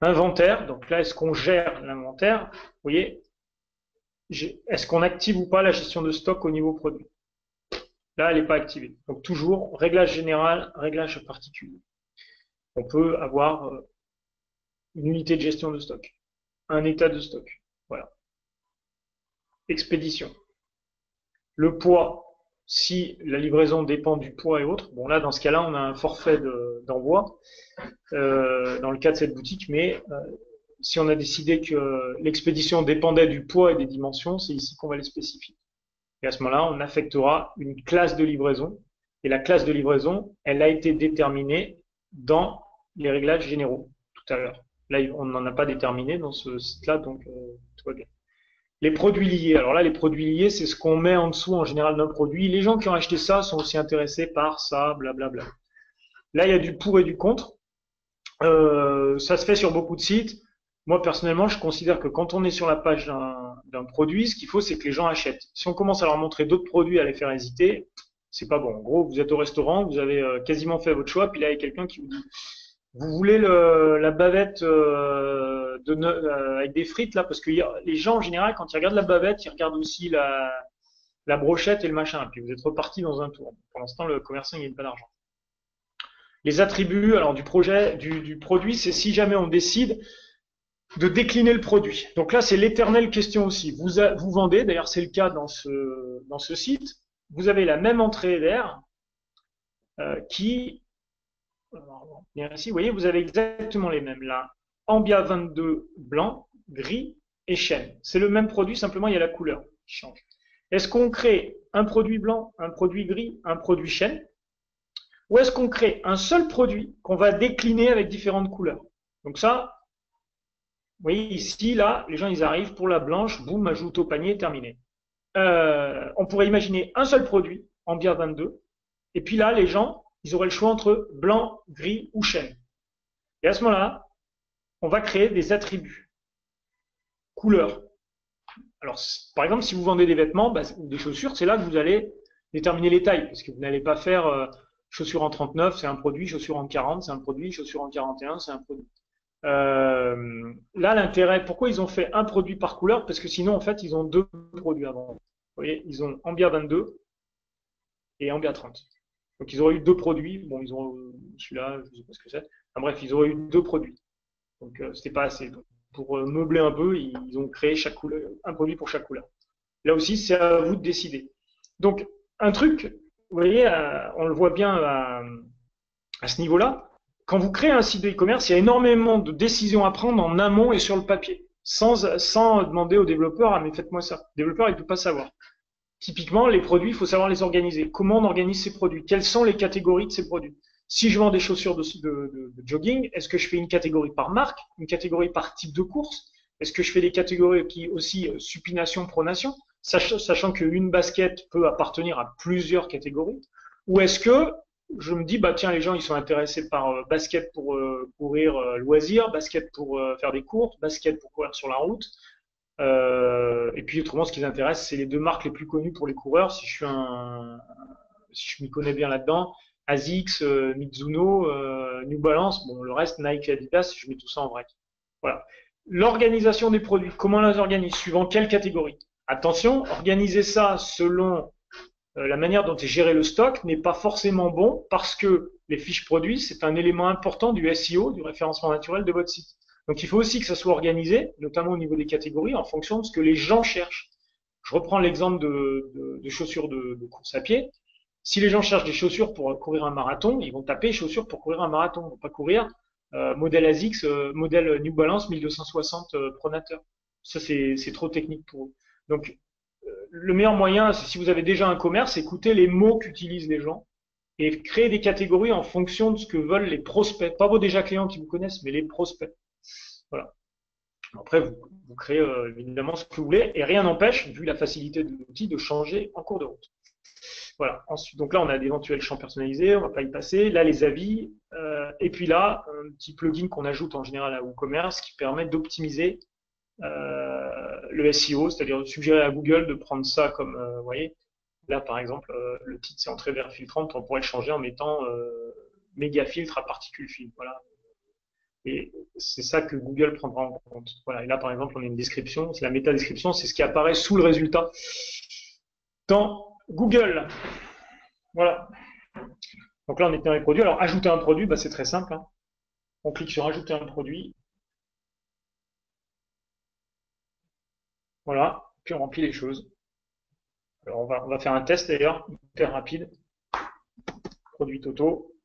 [SPEAKER 3] Inventaire, donc là, est-ce qu'on gère l'inventaire? Vous voyez, est-ce qu'on active ou pas la gestion de stock au niveau produit? Là, elle n'est pas activée. Donc toujours, réglage général, réglage particulier. On peut avoir une unité de gestion de stock, un état de stock. Voilà. Expédition. Le poids, si la livraison dépend du poids et autres. Bon, là, dans ce cas-là, on a un forfait d'envoi dans le cas de cette boutique, mais si on a décidé que l'expédition dépendait du poids et des dimensions, c'est ici qu'on va les spécifier. Et à ce moment-là, on affectera une classe de livraison. Et la classe de livraison, elle a été déterminée dans les réglages généraux tout à l'heure. Là, on n'en a pas déterminé dans ce site-là, donc tout va bien. Les produits liés. Alors là, les produits liés, c'est ce qu'on met en dessous en général d'un produit. Les gens qui ont acheté ça sont aussi intéressés par ça, blablabla. Là, il y a du pour et du contre. Ça se fait sur beaucoup de sites. Moi, personnellement, je considère que quand on est sur la page d'un produit, ce qu'il faut, c'est que les gens achètent. Si on commence à leur montrer d'autres produits à les faire hésiter, c'est pas bon. En gros, vous êtes au restaurant, vous avez quasiment fait votre choix, puis là, il y a quelqu'un qui vous dit vous voulez la bavette avec des frites là, parce que les gens en général, quand ils regardent la bavette, ils regardent aussi la brochette et le machin. Puis vous êtes reparti dans un tour. Pour l'instant, le commerçant il gagne pas d'argent. Les attributs, alors du produit, c'est si jamais on décide de décliner le produit. Donc là, c'est l'éternelle question aussi. Vous vendez, d'ailleurs c'est le cas dans ce site. Vous avez la même entrée d'air qui bien ici, vous voyez, vous avez exactement les mêmes là. Ambia 22 blanc, gris et chêne. C'est le même produit, simplement il y a la couleur qui change. Est-ce qu'on crée un produit blanc, un produit gris, un produit chêne? Ou est-ce qu'on crée un seul produit qu'on va décliner avec différentes couleurs? Donc ça, vous voyez ici, là, les gens ils arrivent pour la blanche, boum, ajoute au panier, terminé. On pourrait imaginer un seul produit, Ambia 22, et puis là, les gens, ils auraient le choix entre blanc, gris ou chêne. Et à ce moment-là, on va créer des attributs. Couleur. Alors, par exemple, si vous vendez des vêtements ou des chaussures, c'est là que vous allez déterminer les tailles, parce que vous n'allez pas faire chaussures en 39, c'est un produit, chaussures en 40, c'est un produit, chaussures en 41, c'est un produit. Là, l'intérêt, pourquoi ils ont fait un produit par couleur? Parce que sinon, en fait, ils ont deux produits à vendre. Vous voyez, ils ont Ambia 22 et Ambia 30. Donc, ils auraient eu deux produits. Bon, ils ont celui-là, je ne sais pas ce que c'est. Enfin, bref, ils auraient eu deux produits. Donc, c'était pas assez. Donc, pour meubler un peu, ils ont créé un produit pour chaque couleur. Là aussi, c'est à vous de décider. Donc, un truc, vous voyez, on le voit bien à ce niveau-là. Quand vous créez un site de e-commerce, il y a énormément de décisions à prendre en amont et sur le papier, sans demander au développeur, ah mais faites-moi ça. Le développeur, il ne peut pas savoir. Typiquement, les produits, il faut savoir les organiser. Comment on organise ces produits? Quelles sont les catégories de ces produits? Si je vends des chaussures de jogging, est-ce que je fais une catégorie par marque, une catégorie par type de course? Est-ce que je fais des catégories qui aussi supination, pronation, sachant qu'une basket peut appartenir à plusieurs catégories? Ou est-ce que je me dis, bah tiens, les gens ils sont intéressés par basket pour courir loisir, basket pour faire des courses, basket pour courir sur la route. Et puis autrement, ce qui les intéresse, c'est les deux marques les plus connues pour les coureurs. Si je m'y connais bien là-dedans, ASICS, Mizuno, New Balance, bon, le reste, Nike, Adidas, je mets tout ça en vrac. Voilà. L'organisation des produits, comment on les organise, suivant quelle catégorie? Attention, organiser ça selon la manière dont est géré le stock n'est pas forcément bon parce que les fiches produits, c'est un élément important du SEO, du référencement naturel de votre site. Donc il faut aussi que ça soit organisé, notamment au niveau des catégories, en fonction de ce que les gens cherchent. Je reprends l'exemple de chaussures de course à pied. Si les gens cherchent des chaussures pour courir un marathon, ils vont taper chaussures pour courir un marathon. Ils ne vont pas courir modèle ASICS, modèle New Balance 1260 Pronateur. Ça, c'est trop technique pour eux. Donc, le meilleur moyen, c'est si vous avez déjà un commerce, écoutez les mots qu'utilisent les gens et créez des catégories en fonction de ce que veulent les prospects. Pas vos déjà clients qui vous connaissent, mais les prospects. Voilà. Après, vous créez évidemment ce que vous voulez et rien n'empêche, vu la facilité de l'outil, de changer en cours de route. Voilà. Ensuite, donc là, on a d'éventuels champs personnalisés, on va pas y passer. Là, les avis. Et puis là, un petit plugin qu'on ajoute en général à WooCommerce qui permet d'optimiser le SEO, c'est-à-dire de suggérer à Google de prendre ça comme, vous voyez, Là, par exemple, le titre, c'est entrée vers filtrante. On pourrait le changer en mettant méga filtre à particules fines. Voilà. Et c'est ça que Google prendra en compte. Voilà. Et là, par exemple, on a une description. C'est la métadescription. C'est ce qui apparaît sous le résultat dans Google. Voilà. Donc là, on est dans les produits. Alors, ajouter un produit, bah, c'est très simple. Hein. On clique sur ajouter un produit. Voilà. Puis on remplit les choses. Alors, on va faire un test d'ailleurs, hyper rapide. Produit Toto.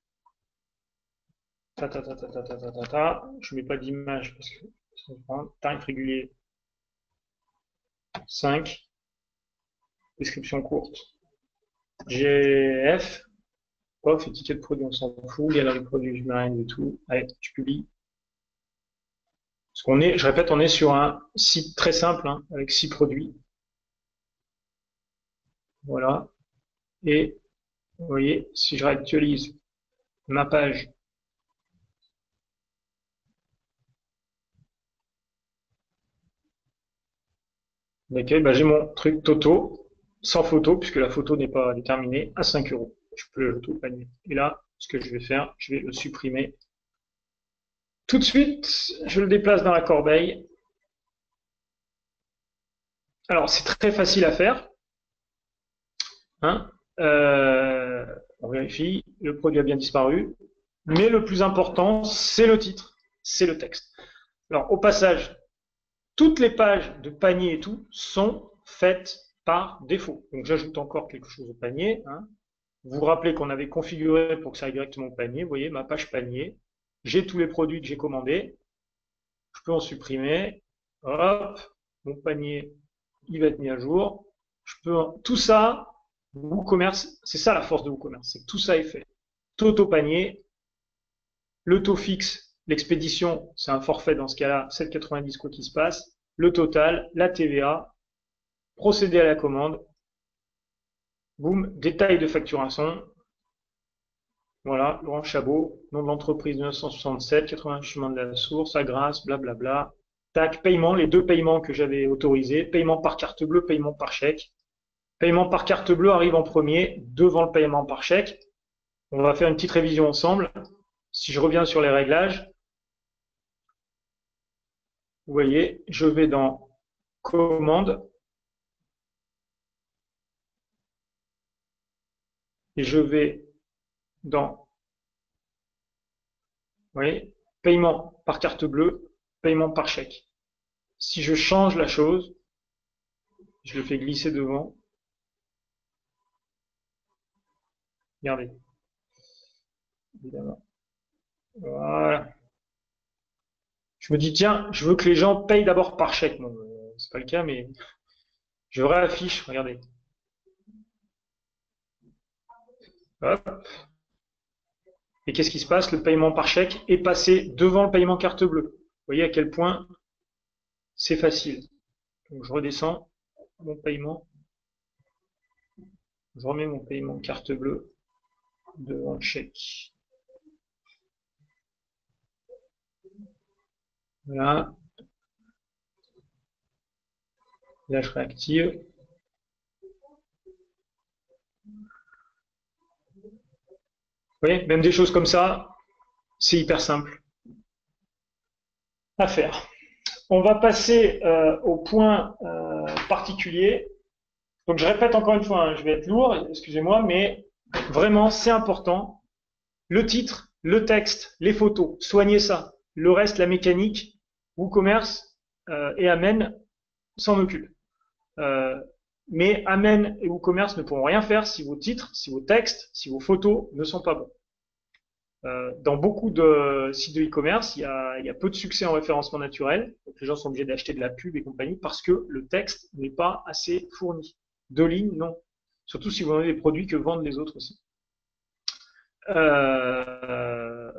[SPEAKER 3] Je mets pas d'image parce que tarif régulier 5. Description courte. GF. Off, étiquette produit, on s'en fout. Galerie produit, je mets rien du tout. Allez, je publie. Parce qu'on est, je répète, on est sur un site très simple, hein, avec 6 produits. Voilà. Et vous voyez, si je réactualise ma page d'accueil, bah, j'ai mon truc Toto, sans photo, puisque la photo n'est pas déterminée, à 5 euros. Je peux l'ajouter au panier. Et là, ce que je vais faire, je vais le supprimer. Tout de suite, je le déplace dans la corbeille. Alors, c'est très facile à faire. Hein, on vérifie, le produit a bien disparu. Mais le plus important, c'est le titre, c'est le texte. Alors, au passage, toutes les pages de panier et tout sont faites par défaut. Donc, j'ajoute encore quelque chose au panier. Hein. Vous vous rappelez qu'on avait configuré pour que ça aille directement au panier. Vous voyez, ma page panier. J'ai tous les produits que j'ai commandés. Je peux en supprimer. Hop, mon panier, il va être mis à jour. Je peux, tout ça, WooCommerce, c'est ça la force de WooCommerce, c'est que tout ça est fait. Toto panier, le taux fixe, l'expédition, c'est un forfait dans ce cas-là, 7,90 quoi qu'il se passe. Le total, la TVA, procéder à la commande. Boum, détail de facturation. Voilà, Laurent Chabot, nom de l'entreprise 1967, 80 chemin de la source, Agras, blablabla. Tac, paiement, les 2 paiements que j'avais autorisés. Paiement par carte bleue, paiement par chèque. Paiement par carte bleue arrive en premier, devant le paiement par chèque. On va faire une petite révision ensemble. Si je reviens sur les réglages, vous voyez, je vais dans commande et je vais dans, vous voyez, paiement par carte bleue, paiement par chèque. Si je change la chose, je le fais glisser devant. Regardez. Évidemment. Voilà. Je me dis, tiens, je veux que les gens payent d'abord par chèque. Bon, c'est pas le cas, mais je réaffiche, regardez. Hop. Et qu'est-ce qui se passe? Le paiement par chèque est passé devant le paiement carte bleue. Vous voyez à quel point c'est facile. Donc je redescends mon paiement. Je remets mon paiement carte bleue devant le chèque. Voilà. Là, je réactive. Vous voyez, même des choses comme ça, c'est hyper simple à faire. On va passer au point particulier. Donc, je répète encore une fois, hein, je vais être lourd, excusez-moi, mais vraiment, c'est important. Le titre, le texte, les photos, soignez ça. Le reste, la mécanique, WooCommerce et Amen s'en occupent. Mais Amen et WooCommerce ne pourront rien faire si vos titres, si vos textes, si vos photos ne sont pas bons. Dans beaucoup de sites de e-commerce, il y a peu de succès en référencement naturel. Donc les gens sont obligés d'acheter de la pub et compagnie parce que le texte n'est pas assez fourni. 2 lignes, non. Surtout si vous vendez des produits que vendent les autres aussi. Alors,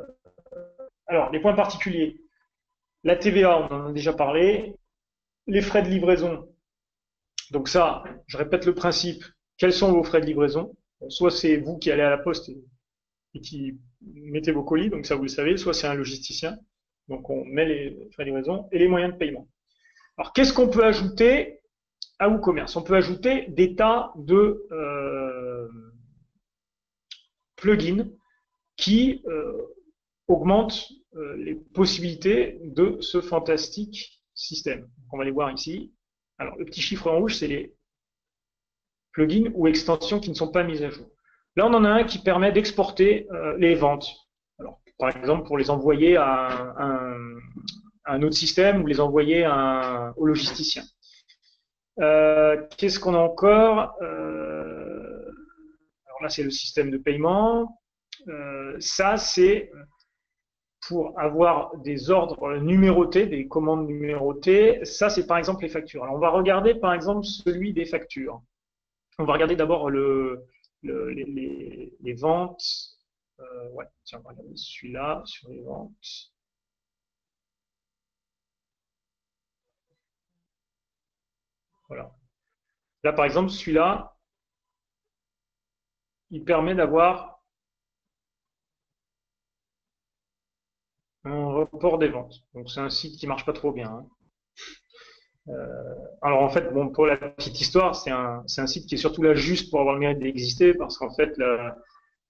[SPEAKER 3] les points particuliers. La TVA, on en a déjà parlé. Les frais de livraison. Donc ça, je répète le principe. Quels sont vos frais de livraison? Soit c'est vous qui allez à la poste et qui mettez vos colis, donc ça vous le savez, soit c'est un logisticien. Donc on met les frais de livraison et les moyens de paiement. Alors qu'est-ce qu'on peut ajouter à WooCommerce. On peut ajouter des tas de plugins qui augmentent les possibilités de ce fantastique système. On va les voir ici. Alors, le petit chiffre en rouge, c'est les plugins ou extensions qui ne sont pas mises à jour. Là, on en a un qui permet d'exporter les ventes. Alors, par exemple, pour les envoyer à un autre système ou les envoyer au logisticien. Qu'est-ce qu'on a encore Alors là, c'est le système de paiement. Ça, c'est pour avoir des ordres numérotés, des commandes numérotées. Ça, c'est par exemple les factures. Alors, on va regarder par exemple celui des factures. On va regarder d'abord les ventes. Ouais, tiens, on va regarder celui-là sur les ventes. Voilà. Là, par exemple, celui-là, il permet d'avoir un report des ventes. Donc, c'est un site qui marche pas trop bien. Alors, en fait, bon, pour la petite histoire, c'est un site qui est surtout là juste pour avoir le mérite d'exister, parce qu'en fait,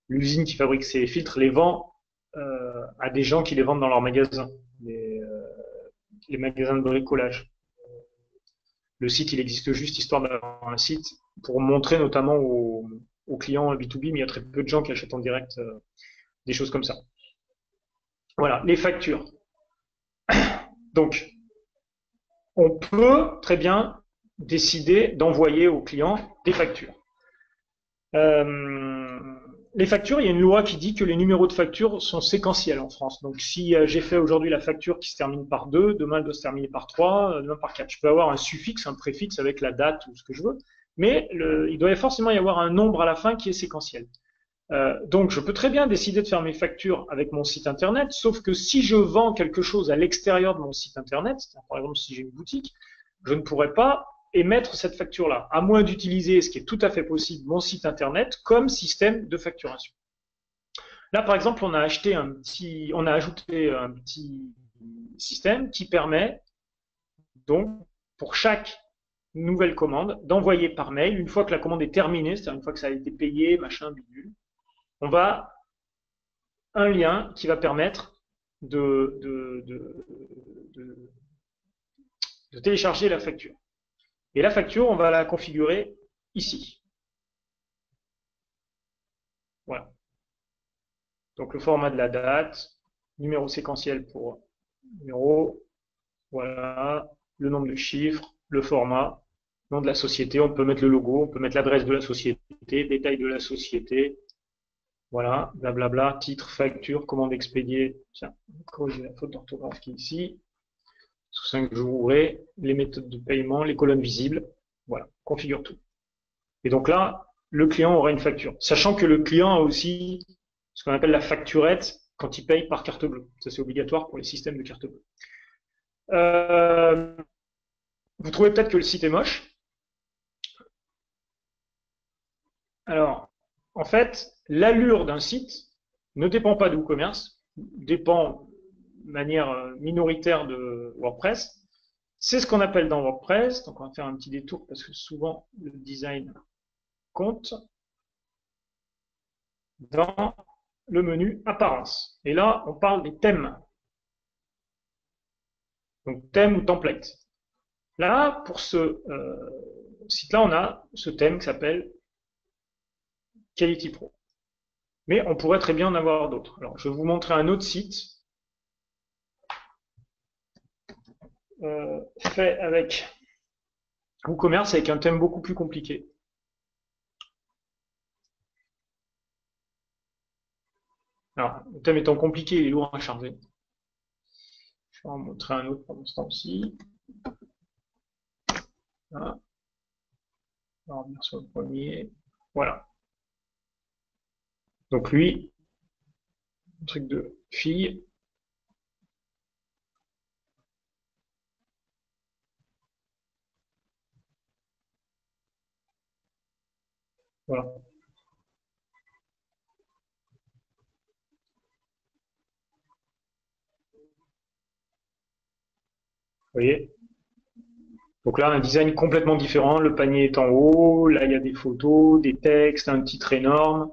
[SPEAKER 3] l'usine qui fabrique ces filtres les vend à des gens qui les vendent dans leurs magasins, les magasins de bricolage. Le site, il existe juste histoire d'avoir un site pour montrer notamment aux clients B2B, mais il y a très peu de gens qui achètent en direct des choses comme ça. Voilà, les factures. Donc, on peut très bien décider d'envoyer aux clients des factures. Les factures, il y a une loi qui dit que les numéros de facture sont séquentiels en France. Donc, si j'ai fait aujourd'hui la facture qui se termine par 2, demain elle doit se terminer par 3, demain par 4. Je peux avoir un suffixe, un préfixe avec la date ou ce que je veux, mais il doit forcément y avoir un nombre à la fin qui est séquentiel. Donc, je peux très bien décider de faire mes factures avec mon site internet, sauf que si je vends quelque chose à l'extérieur de mon site internet, par exemple si j'ai une boutique, je ne pourrais pas émettre cette facture-là, à moins d'utiliser, ce qui est tout à fait possible, mon site internet comme système de facturation. Là, par exemple, on a ajouté un petit système qui permet donc pour chaque nouvelle commande d'envoyer par mail, une fois que la commande est terminée, c'est-à-dire une fois que ça a été payé, machin, bidule, on va un lien qui va permettre de télécharger la facture. Et la facture, on va la configurer ici. Voilà. Donc le format de la date, numéro séquentiel pour numéro, voilà, le nombre de chiffres, le format, nom de la société, on peut mettre le logo, on peut mettre l'adresse de la société, détail de la société, voilà, blablabla, titre, facture, commande expédiée, tiens, corriger la faute d'orthographe qui est ici, sous 5 jours ouvrés, les méthodes de paiement, les colonnes visibles, voilà, configure tout. Et donc là, le client aura une facture, sachant que le client a aussi ce qu'on appelle la facturette quand il paye par carte bleue. Ça, c'est obligatoire pour les systèmes de carte bleue. Vous trouvez peut-être que le site est moche. Alors, en fait, l'allure d'un site ne dépend pas de WooCommerce, dépend de manière minoritaire de WordPress. C'est ce qu'on appelle dans WordPress, donc on va faire un petit détour parce que souvent le design compte, dans le menu apparence. Et là, on parle des thèmes. Donc thème ou template. Là, pour ce site-là, on a ce thème qui s'appelle Quality Pro. Mais on pourrait très bien en avoir d'autres. Alors, je vais vous montrer un autre site fait avec WooCommerce avec un thème beaucoup plus compliqué. Alors, le thème étant compliqué, il est lourd à charger. Je vais en montrer un autre pour l'instant aussi. Voilà. On va revenir sur le premier. Voilà. Donc lui, un truc de fille. Voilà. Vous voyez? Donc là, un design complètement différent. Le panier est en haut. Là, il y a des photos, des textes, un titre énorme.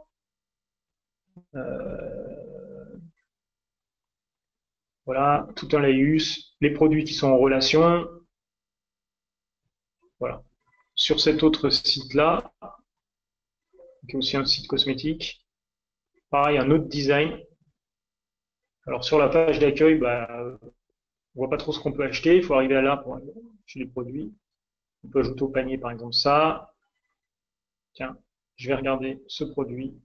[SPEAKER 3] Voilà, tout un laïus. Les produits qui sont en relation. Voilà. Sur cet autre site-là, qui est aussi un site cosmétique, pareil, un autre design. Alors sur la page d'accueil, bah, on voit pas trop ce qu'on peut acheter. Il faut arriver à là pour acheter les produits. On peut ajouter au panier, par exemple, ça. Tiens, je vais regarder ce produit.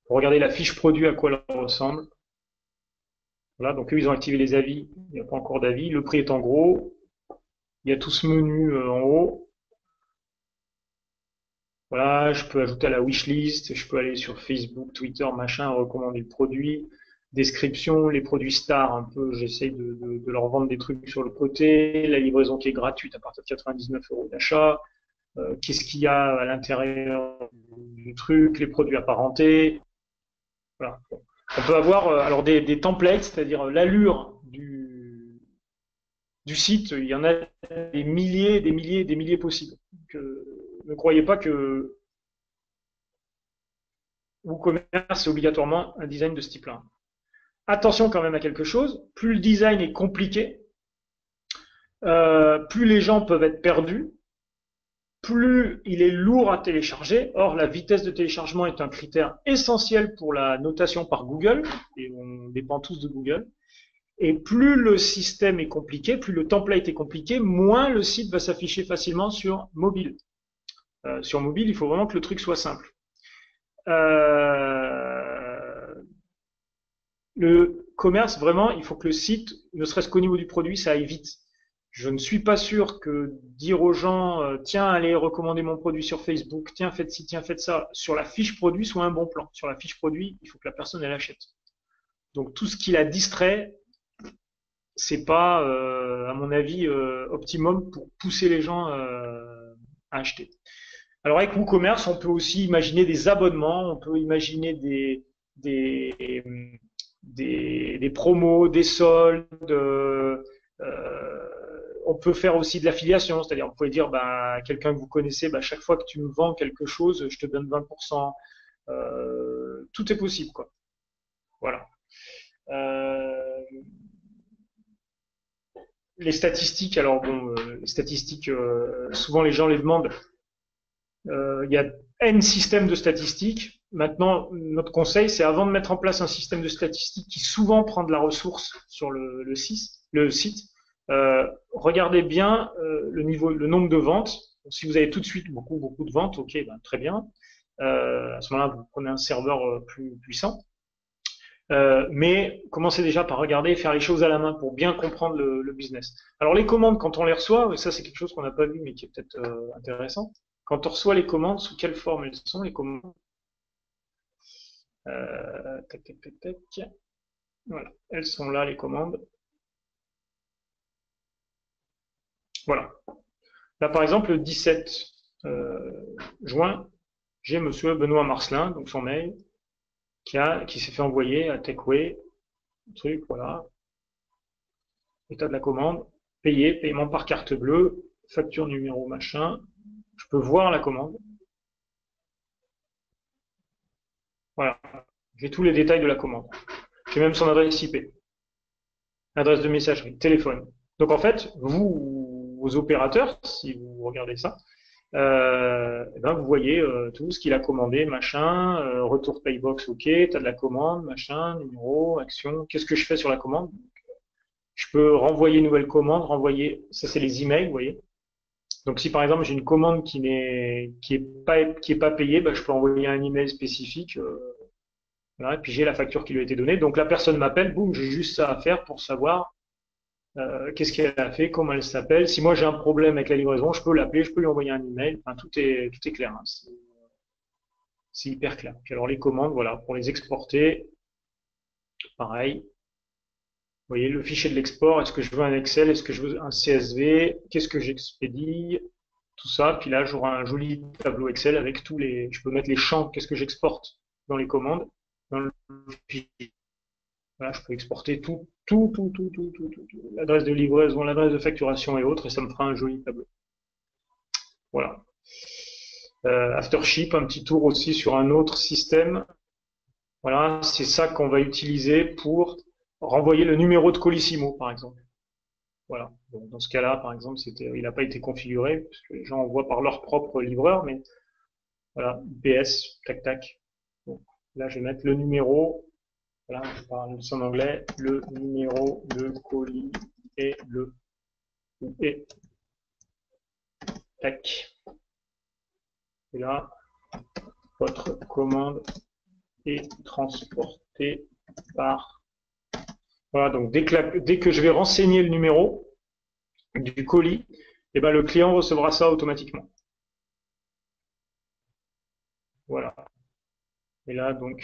[SPEAKER 3] Pour regarder la fiche produit, à quoi elle ressemble. Voilà, donc eux, ils ont activé les avis. Il n'y a pas encore d'avis. Le prix est en gros. Il y a tout ce menu en haut. Voilà, je peux ajouter à la wishlist. Je peux aller sur Facebook, Twitter, machin, recommander le produit. Description, les produits stars, un peu, j'essaye de leur vendre des trucs sur le côté. La livraison qui est gratuite à partir de 99 € d'achat. Qu'est-ce qu'il y a à l'intérieur du truc, les produits apparentés. Voilà. On peut avoir alors des templates, c'est-à-dire l'allure du site, il y en a des milliers, des milliers, des milliers possibles. Donc, ne croyez pas que WooCommerce c'est obligatoirement un design de ce type-là. Attention quand même à quelque chose, plus le design est compliqué, plus les gens peuvent être perdus, plus il est lourd à télécharger. Or, la vitesse de téléchargement est un critère essentiel pour la notation par Google, et on dépend tous de Google. Et plus le système est compliqué, plus le template est compliqué, moins le site va s'afficher facilement sur mobile. Sur mobile, il faut vraiment que le truc soit simple. Le commerce, vraiment, il faut que le site, ne serait-ce qu'au niveau du produit, ça aille vite. Je ne suis pas sûr que dire aux gens, tiens, allez recommander mon produit sur Facebook, tiens, faites ci, tiens, faites ça, sur la fiche produit soit un bon plan. Sur la fiche produit, il faut que la personne, elle achète. Donc tout ce qui la distrait, c'est pas, à mon avis, optimum pour pousser les gens à acheter. Alors avec WooCommerce, on peut aussi imaginer des abonnements, on peut imaginer des promos, des soldes. On peut faire aussi de l'affiliation, c'est-à-dire vous pouvez dire à quelqu'un que vous connaissez, chaque fois que tu me vends quelque chose, je te donne 20%. Tout est possible, quoi. Voilà. Les statistiques, alors bon, les statistiques, souvent les gens les demandent. Il y a N systèmes de statistiques. Maintenant, notre conseil, c'est avant de mettre en place un système de statistiques qui souvent prend de la ressource sur le site, regardez bien le nombre de ventes. Si vous avez tout de suite beaucoup de ventes, ok, très bien. À ce moment-là, vous prenez un serveur plus puissant. Mais commencez déjà par regarder et faire les choses à la main pour bien comprendre le business. Alors les commandes, quand on les reçoit, ça c'est quelque chose qu'on n'a pas vu mais qui est peut-être intéressant. Quand on reçoit les commandes, sous quelle forme elles sont les commandes? Tac, tac, tac, tac. Voilà, elles sont là les commandes. Voilà. Là par exemple, le 17 juin, j'ai monsieur Benoît Marcelin, donc son mail, qui s'est fait envoyer à Techway, truc, voilà. État de la commande, paiement par carte bleue, facture numéro machin. Je peux voir la commande. Voilà. J'ai tous les détails de la commande. J'ai même son adresse IP, adresse de messagerie, téléphone. Donc en fait, vous, vos opérateurs, si vous regardez ça, vous voyez tout ce qu'il a commandé, machin, retour paybox, ok, t'as de la commande, machin, numéro, action, qu'est-ce que je fais sur la commande? Je peux renvoyer une nouvelle commande, renvoyer, ça c'est les emails, vous voyez. Donc si par exemple j'ai une commande qui est pas payée, je peux envoyer un email spécifique, voilà, et puis j'ai la facture qui lui a été donnée. Donc la personne m'appelle, boum, j'ai juste ça à faire pour savoir qu'est-ce qu'elle a fait, comment elle s'appelle. Si moi j'ai un problème avec la livraison, je peux l'appeler, je peux lui envoyer un email. Enfin, tout est clair. Hein. C'est hyper clair. Puis alors les commandes, voilà, pour les exporter, pareil. Vous voyez le fichier de l'export. Est-ce que je veux un Excel? Est-ce que je veux un CSV? Qu'est-ce que j'expédie? Tout ça. Puis là, j'aurai un joli tableau Excel avec tous les. Je peux mettre les champs. Qu'est-ce que j'exporte dans les commandes, dans le fichier. Voilà, je peux exporter tout, l'adresse de livraison, l'adresse de facturation et autres, et ça me fera un joli tableau. Voilà. Aftership, un petit tour aussi sur un autre système. Voilà, c'est ça qu'on va utiliser pour renvoyer le numéro de Colissimo, par exemple. Voilà. Donc, dans ce cas-là, par exemple, il n'a pas été configuré, parce que les gens envoient par leur propre livreur, mais voilà, PS, tac, tac. Donc, là, je vais mettre le numéro, voilà, je parle en anglais, le numéro de colis et tac. Et là, votre commande est transportée par. Voilà, donc dès que je vais renseigner le numéro du colis, eh ben, le client recevra ça automatiquement. Voilà. Et là, donc,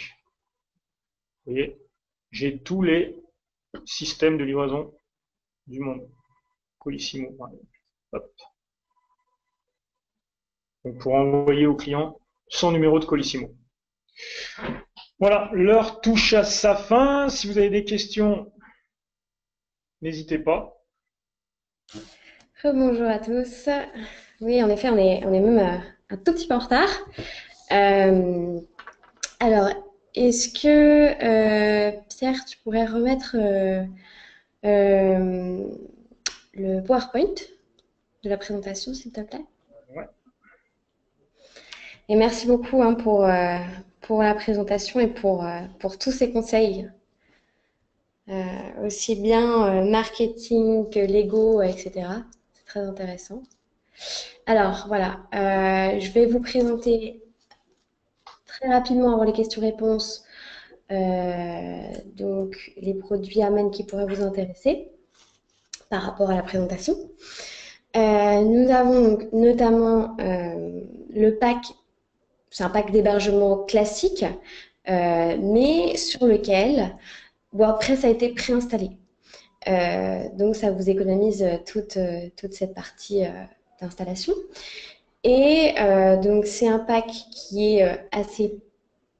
[SPEAKER 3] vous voyez, j'ai tous les systèmes de livraison du monde. Colissimo, par exemple. Hop. Donc, pour envoyer au client son numéro de Colissimo. Voilà, l'heure touche à sa fin. Si vous avez des questions, n'hésitez pas.
[SPEAKER 1] Bonjour à tous. Oui, en effet, on est même un tout petit peu en retard. Alors, est-ce que, Pierre, tu pourrais remettre le PowerPoint de la présentation, s'il te plaît?
[SPEAKER 3] Ouais.
[SPEAKER 1] Et merci beaucoup pour la présentation et pour tous ces conseils, aussi bien marketing que Lego, etc. C'est très intéressant. Alors, voilà, je vais vous présenter très rapidement avant les questions-réponses donc les produits Amen qui pourraient vous intéresser par rapport à la présentation. Nous avons donc notamment le pack, c'est un pack d'hébergement classique, mais sur lequel WordPress a été préinstallé. Donc ça vous économise toute cette partie d'installation. Et donc c'est un pack qui est assez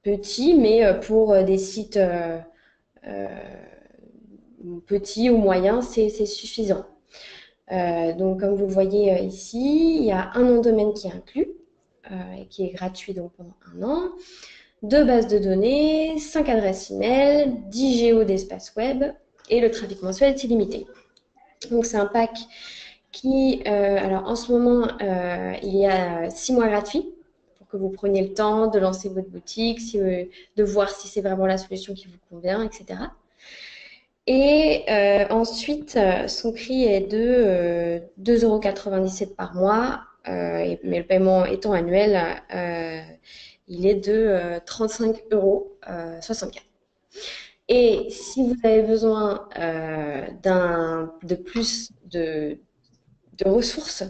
[SPEAKER 1] petit, mais pour des sites petits ou moyens, c'est suffisant. Donc comme vous le voyez ici, il y a un nom de domaine qui est inclus et qui est gratuit donc pendant 1 an, 2 bases de données, 5 adresses email, 10 géos d'espace web et le trafic mensuel est illimité. Donc c'est un pack qui, alors en ce moment, il y a 6 mois gratuits pour que vous preniez le temps de lancer votre boutique, de voir si c'est vraiment la solution qui vous convient, etc. Et ensuite, son prix est de 2,97 € par mois, mais le paiement étant annuel, il est de 35,64 €. Et si vous avez besoin de plus de ressources,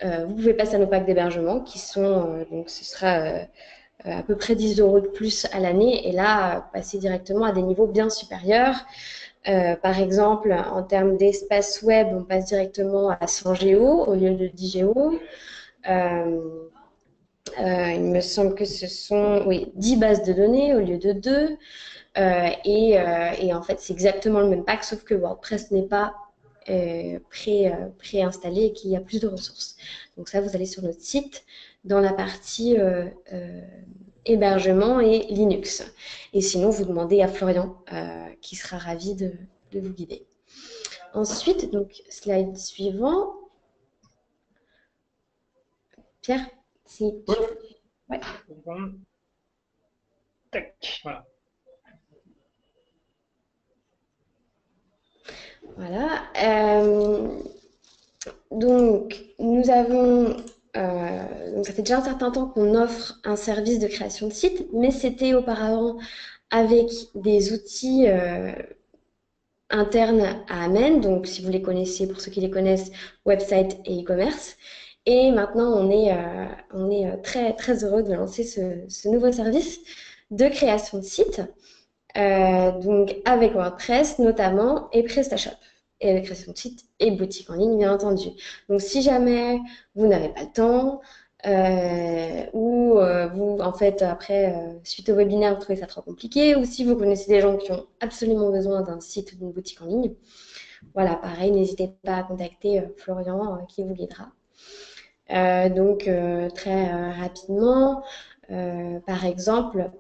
[SPEAKER 1] vous pouvez passer à nos packs d'hébergement qui sont, donc ce sera à peu près 10 € de plus à l'année, et là, passer directement à des niveaux bien supérieurs. Par exemple, en termes d'espace web, on passe directement à 100 géos au lieu de 10 géos. Il me semble que ce sont 10 bases de données au lieu de 2. Et en fait, c'est exactement le même pack, sauf que WordPress n'est pas préinstallé et qu'il y a plus de ressources. Donc ça, vous allez sur notre site dans la partie hébergement et Linux. Et sinon, vous demandez à Florian qui sera ravi de vous guider. Ensuite, donc slide suivant. Pierre, si tu... Ouais.
[SPEAKER 3] Tac, voilà.
[SPEAKER 1] Voilà. Donc, nous avons... donc ça fait déjà un certain temps qu'on offre un service de création de site, mais c'était auparavant avec des outils internes à Amen. Donc, si vous les connaissez, pour ceux qui les connaissent, website et e-commerce. Et maintenant, on est très, très heureux de lancer ce nouveau service de création de site, donc avec WordPress notamment et PrestaShop. Et création de site et boutique en ligne, bien entendu. Donc, si jamais vous n'avez pas le temps, ou vous, en fait, après, suite au webinaire, vous trouvez ça trop compliqué, ou si vous connaissez des gens qui ont absolument besoin d'un site ou d'une boutique en ligne. Voilà, pareil, n'hésitez pas à contacter Florian qui vous guidera. Donc, très rapidement, par exemple,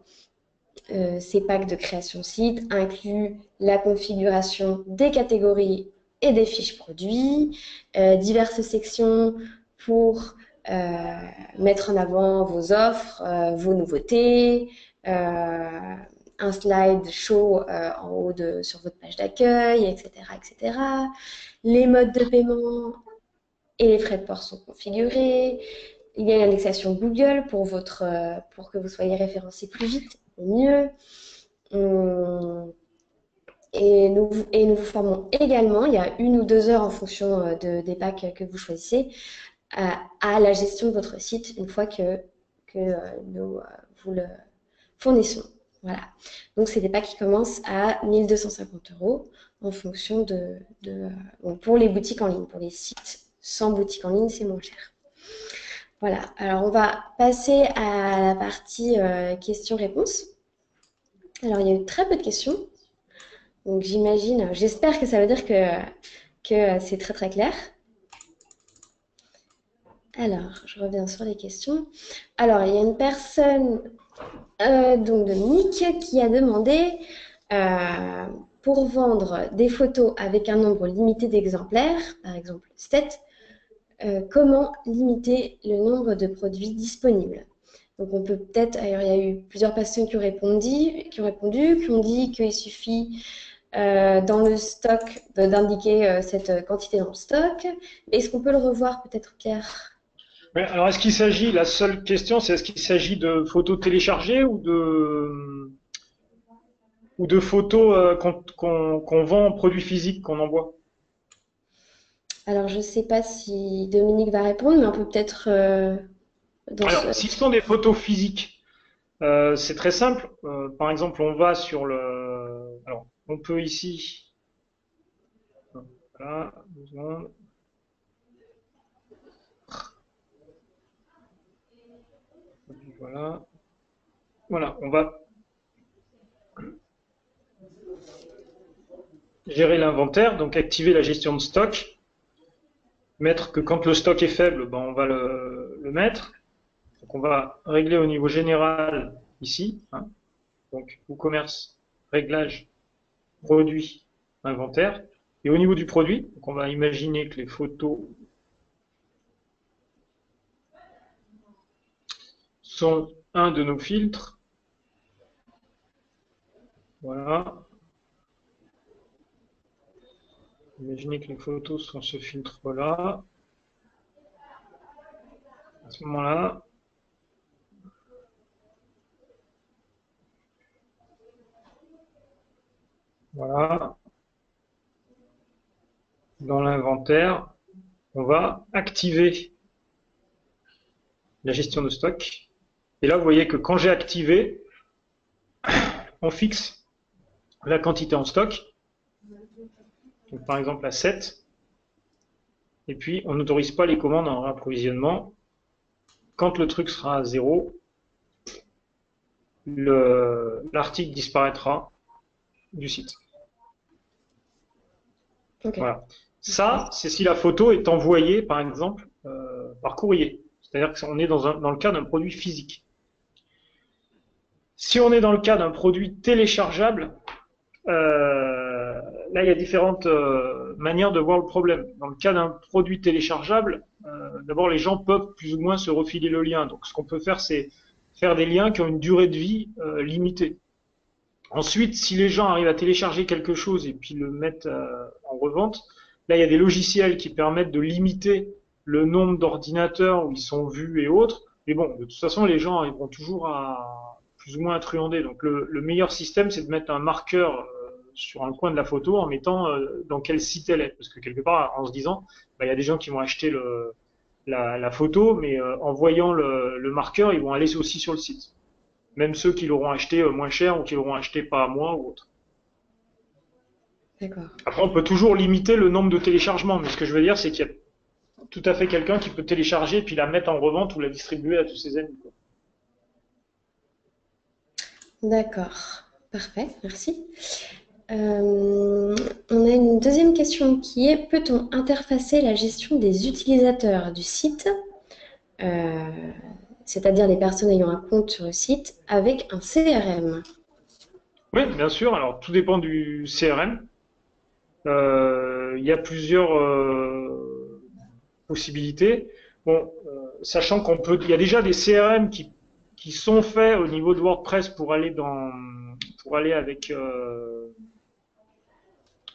[SPEAKER 1] ces packs de création site incluent la configuration des catégories et des fiches produits, diverses sections pour mettre en avant vos offres, vos nouveautés, un slide show en haut sur votre page d'accueil, etc., etc. Les modes de paiement et les frais de port sont configurés. Il y a une indexation Google pour que vous soyez référencé plus vite et mieux. Et nous vous formons également, il y a 1 ou 2 heures en fonction des packs que vous choisissez, à la gestion de votre site une fois que nous vous le fournissons. Voilà. Donc, c'est des packs qui commencent à 1 250 € en fonction donc pour les boutiques en ligne. Pour les sites sans boutique en ligne, c'est moins cher. Voilà. Alors, on va passer à la partie questions-réponses. Alors, il y a eu très peu de questions. Donc, j'espère que ça veut dire que c'est très très clair. Alors, je reviens sur les questions. Alors, il y a une personne, donc Dominique, qui a demandé pour vendre des photos avec un nombre limité d'exemplaires, par exemple 7, comment limiter le nombre de produits disponibles? Donc, on peut peut-être, alors il y a eu plusieurs personnes qui ont répondu, qui ont dit qu'il suffit dans le stock d'indiquer cette quantité dans le stock. Est-ce qu'on peut le revoir peut-être, Pierre?
[SPEAKER 3] Ouais, alors, la seule question, c'est est-ce qu'il s'agit de photos téléchargées ou de photos qu'on vend en produits physiques, qu'on envoie?
[SPEAKER 1] Alors, je ne sais pas si Dominique va répondre, mais on peut peut-être
[SPEAKER 3] Alors, si ce sont des photos physiques, c'est très simple. Par exemple, on va sur le... Alors, on peut ici... Voilà, 2 secondes. Voilà. Voilà, on va gérer l'inventaire, donc activer la gestion de stock. Mettre que quand le stock est faible, ben on va le mettre. Donc on va régler au niveau général ici. Hein. Donc e-commerce, réglage, produit, inventaire. Et au niveau du produit, donc on va imaginer que les photos sont un de nos filtres. Voilà. Imaginez que les photos sont ce filtre-là. À ce moment-là, voilà. Dans l'inventaire, on va activer la gestion de stock. Et là, vous voyez que quand j'ai activé, on fixe la quantité en stock. Donc, par exemple, à 7. Et puis, on n'autorise pas les commandes en réapprovisionnement. Quand le truc sera à 0, l'article disparaîtra du site.
[SPEAKER 1] Okay.
[SPEAKER 3] Voilà. Ça, c'est si la photo est envoyée, par exemple, par courrier. C'est-à-dire qu'on est dans le cas d'un produit physique. Si on est dans le cas d'un produit téléchargeable, là, il y a différentes manières de voir le problème. Dans le cas d'un produit téléchargeable, d'abord, les gens peuvent plus ou moins se refiler le lien. Donc, ce qu'on peut faire, c'est faire des liens qui ont une durée de vie limitée. Ensuite, si les gens arrivent à télécharger quelque chose et puis le mettent en revente, là, il y a des logiciels qui permettent de limiter le nombre d'ordinateurs où ils sont vus et autres. Mais bon, de toute façon, les gens arriveront toujours à plus ou moins à truander. Donc, le meilleur système, c'est de mettre un marqueur sur un coin de la photo en mettant dans quel site elle est. Parce que quelque part, en se disant, bah, il y a des gens qui vont acheter la photo, mais en voyant le marqueur, ils vont aller aussi sur le site. Même ceux qui l'auront acheté moins cher ou qui l'auront acheté pas à moi ou autre.
[SPEAKER 1] D'accord.
[SPEAKER 3] Après, on peut toujours limiter le nombre de téléchargements, mais ce que je veux dire, c'est qu'il tout à fait quelqu'un qui peut télécharger et puis la mettre en revente ou la distribuer à tous ses amis, quoi.
[SPEAKER 1] D'accord, parfait, merci. On a une deuxième question qui est, peut-on interfacer la gestion des utilisateurs du site, euh, c'est-à-dire les personnes ayant un compte sur le site, avec un CRM?
[SPEAKER 3] Oui, bien sûr. Alors, tout dépend du CRM. Il y a plusieurs possibilités. Bon, sachant il y a déjà des CRM qui sont faits au niveau de WordPress pour aller avec,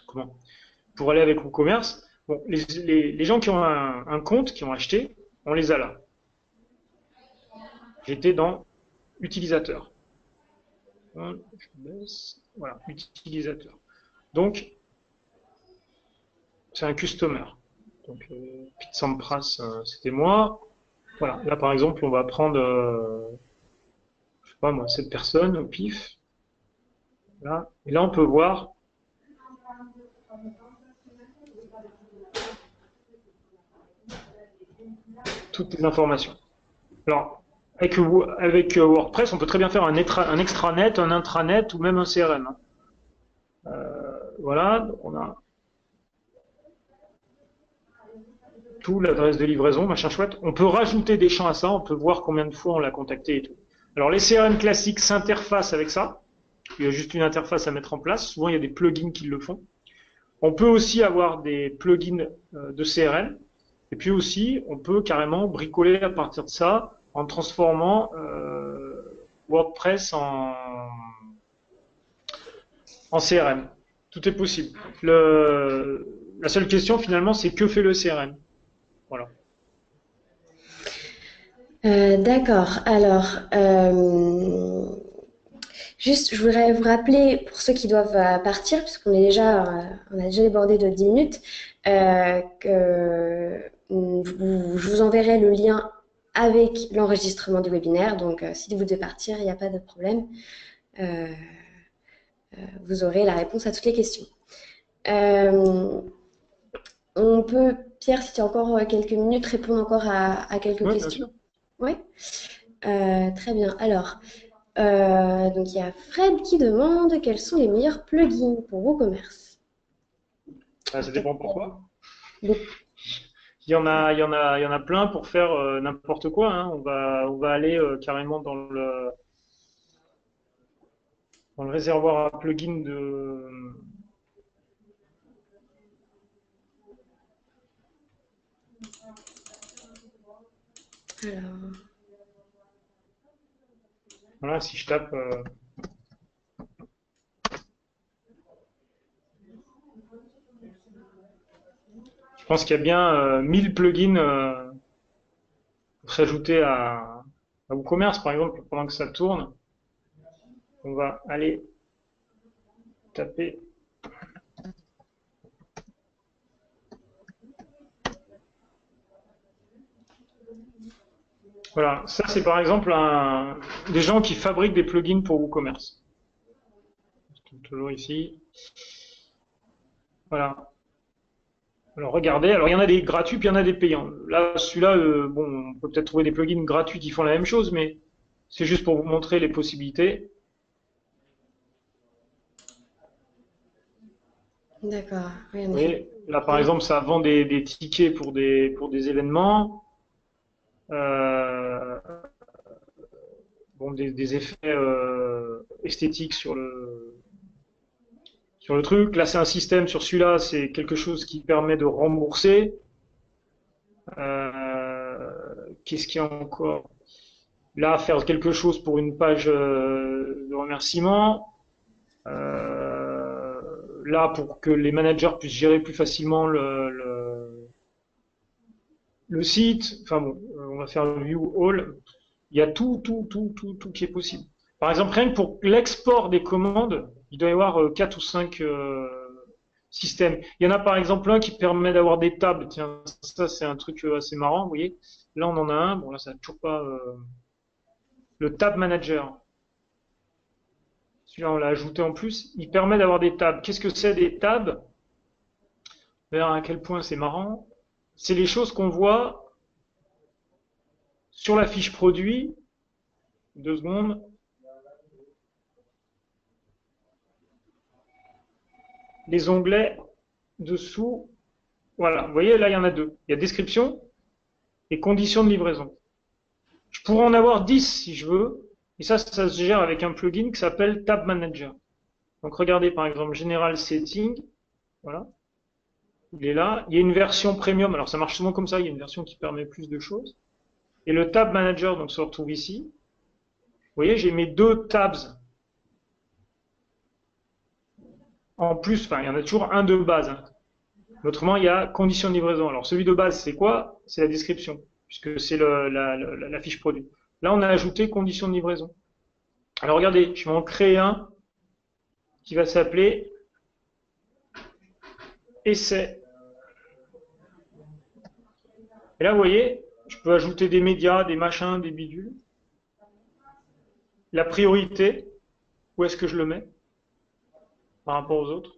[SPEAKER 3] comment? Pour aller avec WooCommerce. Bon, les gens qui ont un compte, qui ont acheté, on les a là. J'étais dans utilisateur. Je baisse. Voilà, utilisateur. Donc, c'est un customer. Donc, Pete Sampras, c'était moi. Voilà, là par exemple, on va prendre, je sais pas moi, cette personne au pif. Là. Et là, on peut voir toutes les informations. Alors, avec WordPress, on peut très bien faire un extranet, un intranet ou même un CRM. Voilà, on a tout, l'adresse de livraison, machin chouette. On peut rajouter des champs à ça, on peut voir combien de fois on l'a contacté et tout. Alors, les CRM classiques s'interfacent avec ça. Il y a juste une interface à mettre en place. Souvent, il y a des plugins qui le font. On peut aussi avoir des plugins de CRM. Et puis aussi, on peut carrément bricoler à partir de ça en transformant WordPress en CRM. Tout est possible. La seule question finalement, c'est que fait le CRM. Voilà.
[SPEAKER 1] D'accord. Alors, juste, je voudrais vous rappeler, pour ceux qui doivent partir, puisqu'on est déjà, on a déjà débordé de 10 minutes, que je vous enverrai le lien avec l'enregistrement du webinaire. Donc, si vous devez partir, il n'y a pas de problème. Vous aurez la réponse à toutes les questions. On peut, Pierre, si tu as encore quelques minutes, répondre encore à quelques questions. Oui, très bien. Alors, donc il y a Fred qui demande quels sont les meilleurs plugins pour WooCommerce.
[SPEAKER 3] Ça dépend pourquoi.
[SPEAKER 1] Oui.
[SPEAKER 3] Il y en a plein pour faire n'importe quoi. Hein. On va aller carrément dans le réservoir à plugins de.
[SPEAKER 1] Alors.
[SPEAKER 3] Voilà, si je tape. Je pense qu'il y a bien 1000 plugins pour s'ajouter à WooCommerce, par exemple, pendant que ça tourne. On va aller taper. Voilà, ça c'est par exemple des gens qui fabriquent des plugins pour WooCommerce. Toujours ici. Voilà. Alors regardez, alors il y en a des gratuits, puis il y en a des payants. Là, celui-là, bon, on peut peut-être trouver des plugins gratuits qui font la même chose, mais c'est juste pour vous montrer les possibilités.
[SPEAKER 1] D'accord. Oui,
[SPEAKER 3] Vous voyez, là par exemple, ça vend des tickets pour des événements. Bon, des effets esthétiques sur le truc. Là, c'est un système sur celui-là, c'est quelque chose qui permet de rembourser. Qu'est-ce qu'il y a encore? Là, faire quelque chose pour une page de remerciement. Là, pour que les managers puissent gérer plus facilement le site. Enfin bon, on va faire le view all. Il y a tout qui est possible. Par exemple, rien que pour l'export des commandes, il doit y avoir 4 ou 5 systèmes. Il y en a par exemple un qui permet d'avoir des tables. Tiens, ça c'est un truc assez marrant, vous voyez. Là, on en a un. Bon, là, ça n'a toujours pas le Tab Manager. Celui-là, on l'a ajouté en plus. Il permet d'avoir des tables. Qu'est-ce que c'est des tabs? Vers à quel point c'est marrant. c'est les choses qu'on voit sur la fiche produit. 2 secondes. Les onglets dessous. Voilà, vous voyez, là, il y en a 2. Il y a description et conditions de livraison. Je pourrais en avoir 10 si je veux. Et ça se gère avec un plugin qui s'appelle Tab Manager. Donc regardez par exemple General Setting. Voilà. Il est là. Il y a une version premium. Alors ça marche souvent comme ça. Il y a une version qui permet plus de choses. Et le Tab Manager donc se retrouve ici. Vous voyez, j'ai mes 2 tabs. En plus, enfin, il y en a toujours un de base. Hein. Autrement, il y a conditions de livraison. Alors celui de base, c'est quoi? C'est la description, puisque c'est la fiche produit. Là, on a ajouté conditions de livraison. Alors regardez, je vais en créer un qui va s'appeler essai. Et là, vous voyez, je peux ajouter des médias, des machins, des bidules. La priorité, où est-ce que je le mets par rapport aux autres?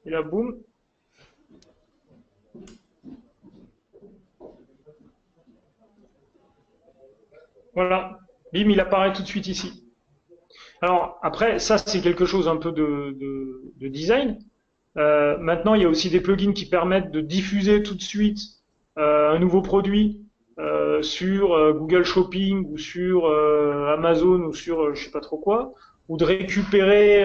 [SPEAKER 3] Et là, boum. Voilà. Bim, il apparaît tout de suite ici. Alors, après, ça, c'est quelque chose un peu de design. Maintenant, il y a aussi des plugins qui permettent de diffuser tout de suite un nouveau produit sur Google Shopping ou sur Amazon ou sur je sais pas trop quoi, ou de récupérer,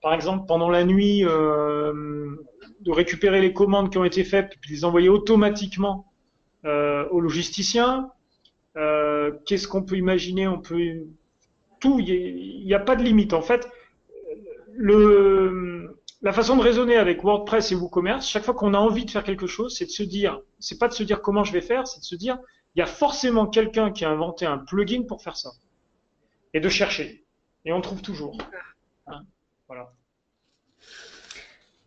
[SPEAKER 3] par exemple, pendant la nuit, de récupérer les commandes qui ont été faites puis les envoyer automatiquement aux logisticiens. Qu'est-ce qu'on peut imaginer? On peut tout, il n'y a pas de limite. En fait, la façon de raisonner avec WordPress et WooCommerce, chaque fois qu'on a envie de faire quelque chose, c'est de se dire, c'est pas de se dire comment je vais faire, c'est de se dire, il y a forcément quelqu'un qui a inventé un plugin pour faire ça. Et de chercher. Et on trouve toujours. Hein, voilà.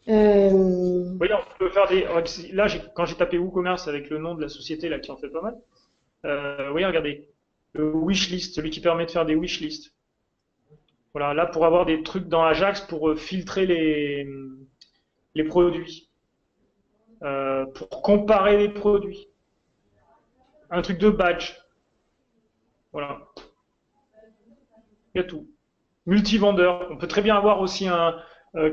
[SPEAKER 3] Vous voyez, on peut faire des. Là, quand j'ai tapé WooCommerce avec le nom de la société là qui en fait pas mal, vous voyez, regardez, le wishlist, celui qui permet de faire des wishlists. Voilà, là pour avoir des trucs dans Ajax pour filtrer les produits, pour comparer les produits, un truc de badge, voilà, il y a tout. Multivendeur, on peut très bien avoir aussi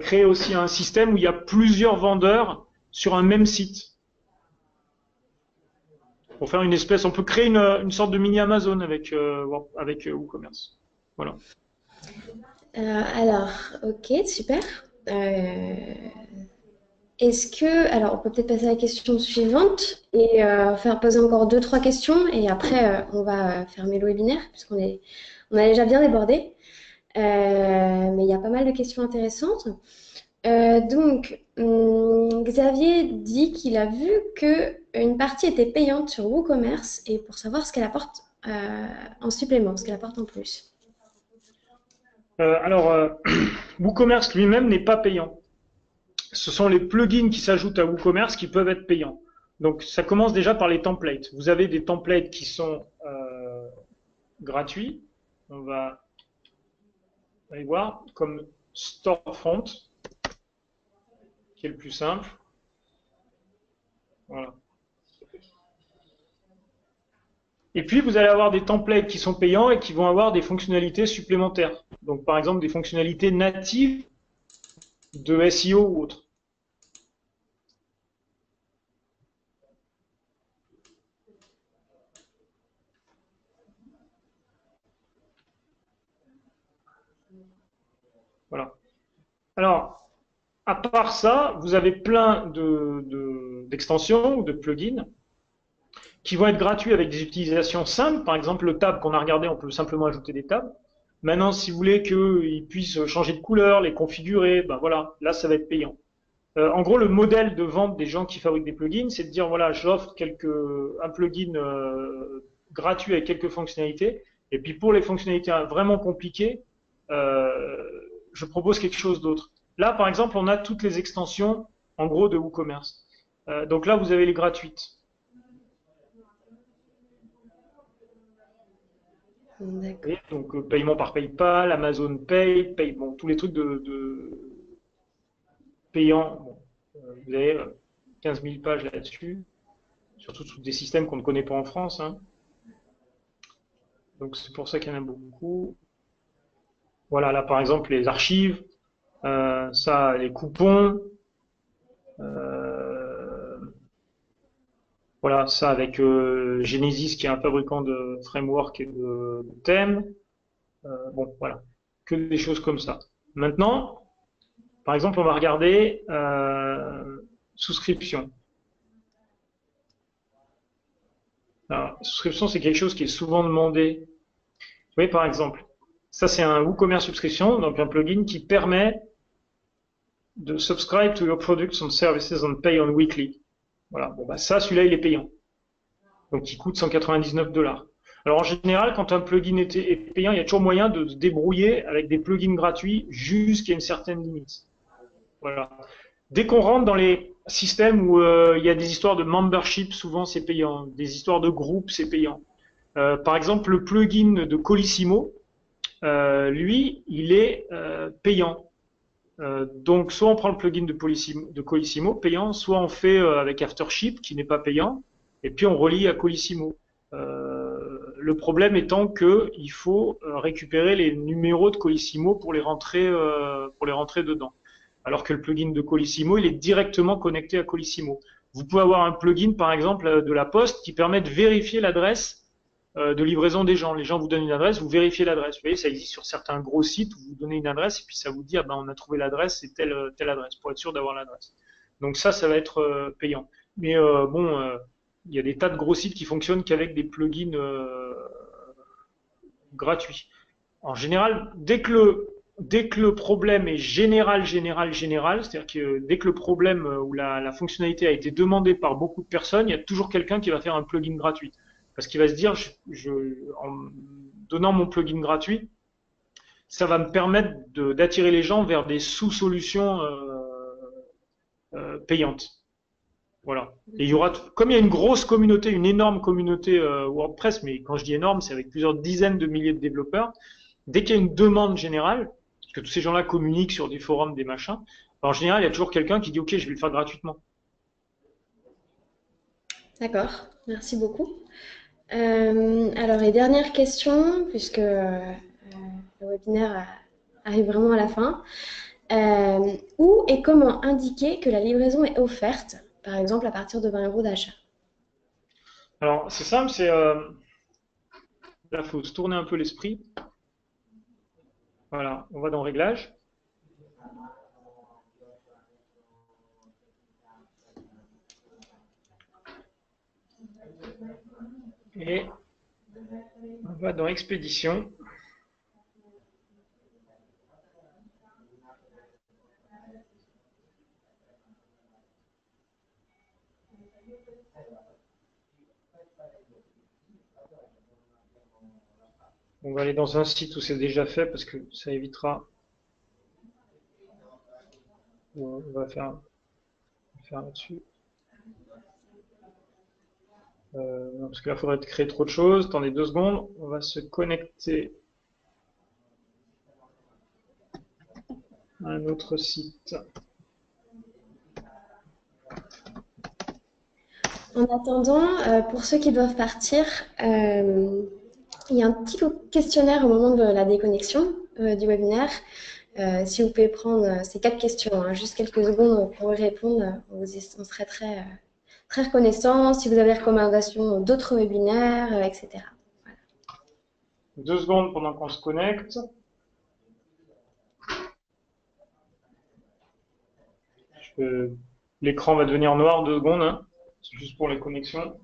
[SPEAKER 3] créer aussi un système où il y a plusieurs vendeurs sur un même site. Pour faire une espèce, on peut créer une sorte de mini Amazon avec WooCommerce. Voilà.
[SPEAKER 1] Alors, ok, super. Est-ce que, alors on peut peut-être passer à la question suivante et faire poser encore 2-3 questions et après on va fermer le webinaire puisqu'on a déjà bien débordé. Mais il y a pas mal de questions intéressantes. Donc, Xavier dit qu'il a vu qu'une partie était payante sur WooCommerce et pour savoir ce qu'elle apporte en supplément, ce qu'elle apporte en plus.
[SPEAKER 3] WooCommerce lui-même n'est pas payant. Ce sont les plugins qui s'ajoutent à WooCommerce qui peuvent être payants. Donc, ça commence déjà par les templates. Vous avez des templates qui sont gratuits. On va aller voir, comme Storefront, qui est le plus simple. Voilà. Et puis, vous allez avoir des templates qui sont payants et qui vont avoir des fonctionnalités supplémentaires. Donc, par exemple, des fonctionnalités natives de SEO ou autre. Voilà. Alors, à part ça, vous avez plein d'extensions ou de plugins qui vont être gratuits avec des utilisations simples. Par exemple, le tab qu'on a regardé, on peut simplement ajouter des tabs. Maintenant, si vous voulez qu'ils puissent changer de couleur, les configurer, ben voilà, là, ça va être payant. En gros, le modèle de vente des gens qui fabriquent des plugins, c'est de dire, voilà, j'offre un plugin gratuit avec quelques fonctionnalités, et puis pour les fonctionnalités vraiment compliquées, je propose quelque chose d'autre. Là, par exemple, on a toutes les extensions, en gros, de WooCommerce. Donc là, vous avez les gratuites. Donc paiement par PayPal, Amazon Pay, bon, tous les trucs payant. Bon, vous avez 15 000 pages là-dessus, surtout sous des systèmes qu'on ne connaît pas en France, hein. Donc c'est pour ça qu'il y en a beaucoup. Voilà, là par exemple les archives, ça, les coupons, voilà, ça avec Genesis qui est un fabricant de framework et de thèmes. Bon, voilà, que des choses comme ça. Maintenant, par exemple, on va regarder souscription. Alors, souscription, c'est quelque chose qui est souvent demandé. Vous voyez, par exemple, ça c'est un WooCommerce subscription, donc un plugin qui permet de subscribe to your products and services and pay on weekly. Voilà, bon bah ça, celui-là, il est payant. Donc il coûte 199 $. Alors en général, quand un plugin est payant, il y a toujours moyen de se débrouiller avec des plugins gratuits jusqu'à une certaine limite. Voilà. Dès qu'on rentre dans les systèmes où il y a des histoires de membership, souvent c'est payant. Des histoires de groupe, c'est payant. Par exemple, le plugin de Colissimo, lui, il est payant. Donc, soit on prend le plugin de Colissimo payant, soit on fait avec Aftership, qui n'est pas payant, et puis on relie à Colissimo. Le problème étant que il faut récupérer les numéros de Colissimo pour les rentrer dedans. Alors que le plugin de Colissimo, il est directement connecté à Colissimo. Vous pouvez avoir un plugin, par exemple, de la Poste, qui permet de vérifier l'adresse de livraison des gens. Les gens vous donnent une adresse, vous vérifiez l'adresse. Vous voyez, ça existe sur certains gros sites où vous donnez une adresse et puis ça vous dit, ah ben, on a trouvé l'adresse, c'est telle adresse, pour être sûr d'avoir l'adresse. Donc ça va être payant. Mais bon, il y a des tas de gros sites qui fonctionnent qu'avec des plugins gratuits. En général, dès que le problème est général, c'est-à-dire que dès que le problème ou la fonctionnalité a été demandée par beaucoup de personnes, il y a toujours quelqu'un qui va faire un plugin gratuit. Parce qu'il va se dire, en donnant mon plugin gratuit, ça va me permettre d'attirer les gens vers des sous-solutions payantes. Voilà. Et il y aura, comme il y a une grosse communauté, une énorme communauté WordPress, mais quand je dis énorme, c'est avec plusieurs dizaines de milliers de développeurs, dès qu'il y a une demande générale, parce que tous ces gens-là communiquent sur des forums, des machins, en général, il y a toujours quelqu'un qui dit, OK, je vais le faire gratuitement.
[SPEAKER 1] D'accord, merci beaucoup. Alors, et dernière question, puisque le webinaire arrive vraiment à la fin. Où et comment indiquer que la livraison est offerte, par exemple à partir de 20 € d'achat?
[SPEAKER 3] Alors, c'est simple, là, il faut se tourner un peu l'esprit. Voilà, on va dans Réglages. Et on va dans Expédition. On va aller dans un site où c'est déjà fait parce que ça évitera. On va faire là-dessus. Non, parce que là, il faudrait créer trop de choses. Attendez 2 secondes. On va se connecter à un autre site.
[SPEAKER 1] En attendant, pour ceux qui doivent partir, il y a un petit questionnaire au moment de la déconnexion du webinaire. Si vous pouvez prendre ces 4 questions, hein, juste quelques secondes pour y répondre, on serait très, très reconnaissant. Si vous avez des recommandations d'autres webinaires, etc. Voilà.
[SPEAKER 3] 2 secondes pendant qu'on se connecte. L'écran va devenir noir 2 secondes. Hein. C'est juste pour les connexions.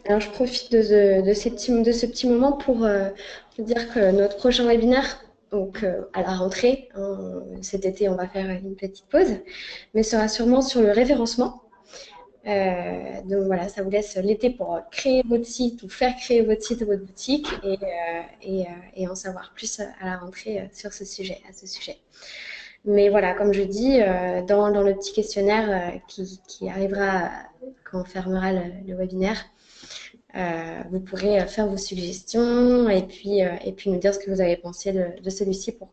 [SPEAKER 1] Alors, je profite de ce petit moment pour vous dire que notre prochain webinaire, donc à la rentrée, hein, cet été, on va faire une petite pause, mais sera sûrement sur le référencement. Donc voilà, ça vous laisse l'été pour créer votre site ou faire créer votre site ou votre boutique et en savoir plus à la rentrée sur ce sujet, à ce sujet. Mais voilà, comme je dis, dans le petit questionnaire qui arrivera quand on fermera le webinaire, vous pourrez faire vos suggestions et puis nous dire ce que vous avez pensé de celui-ci pour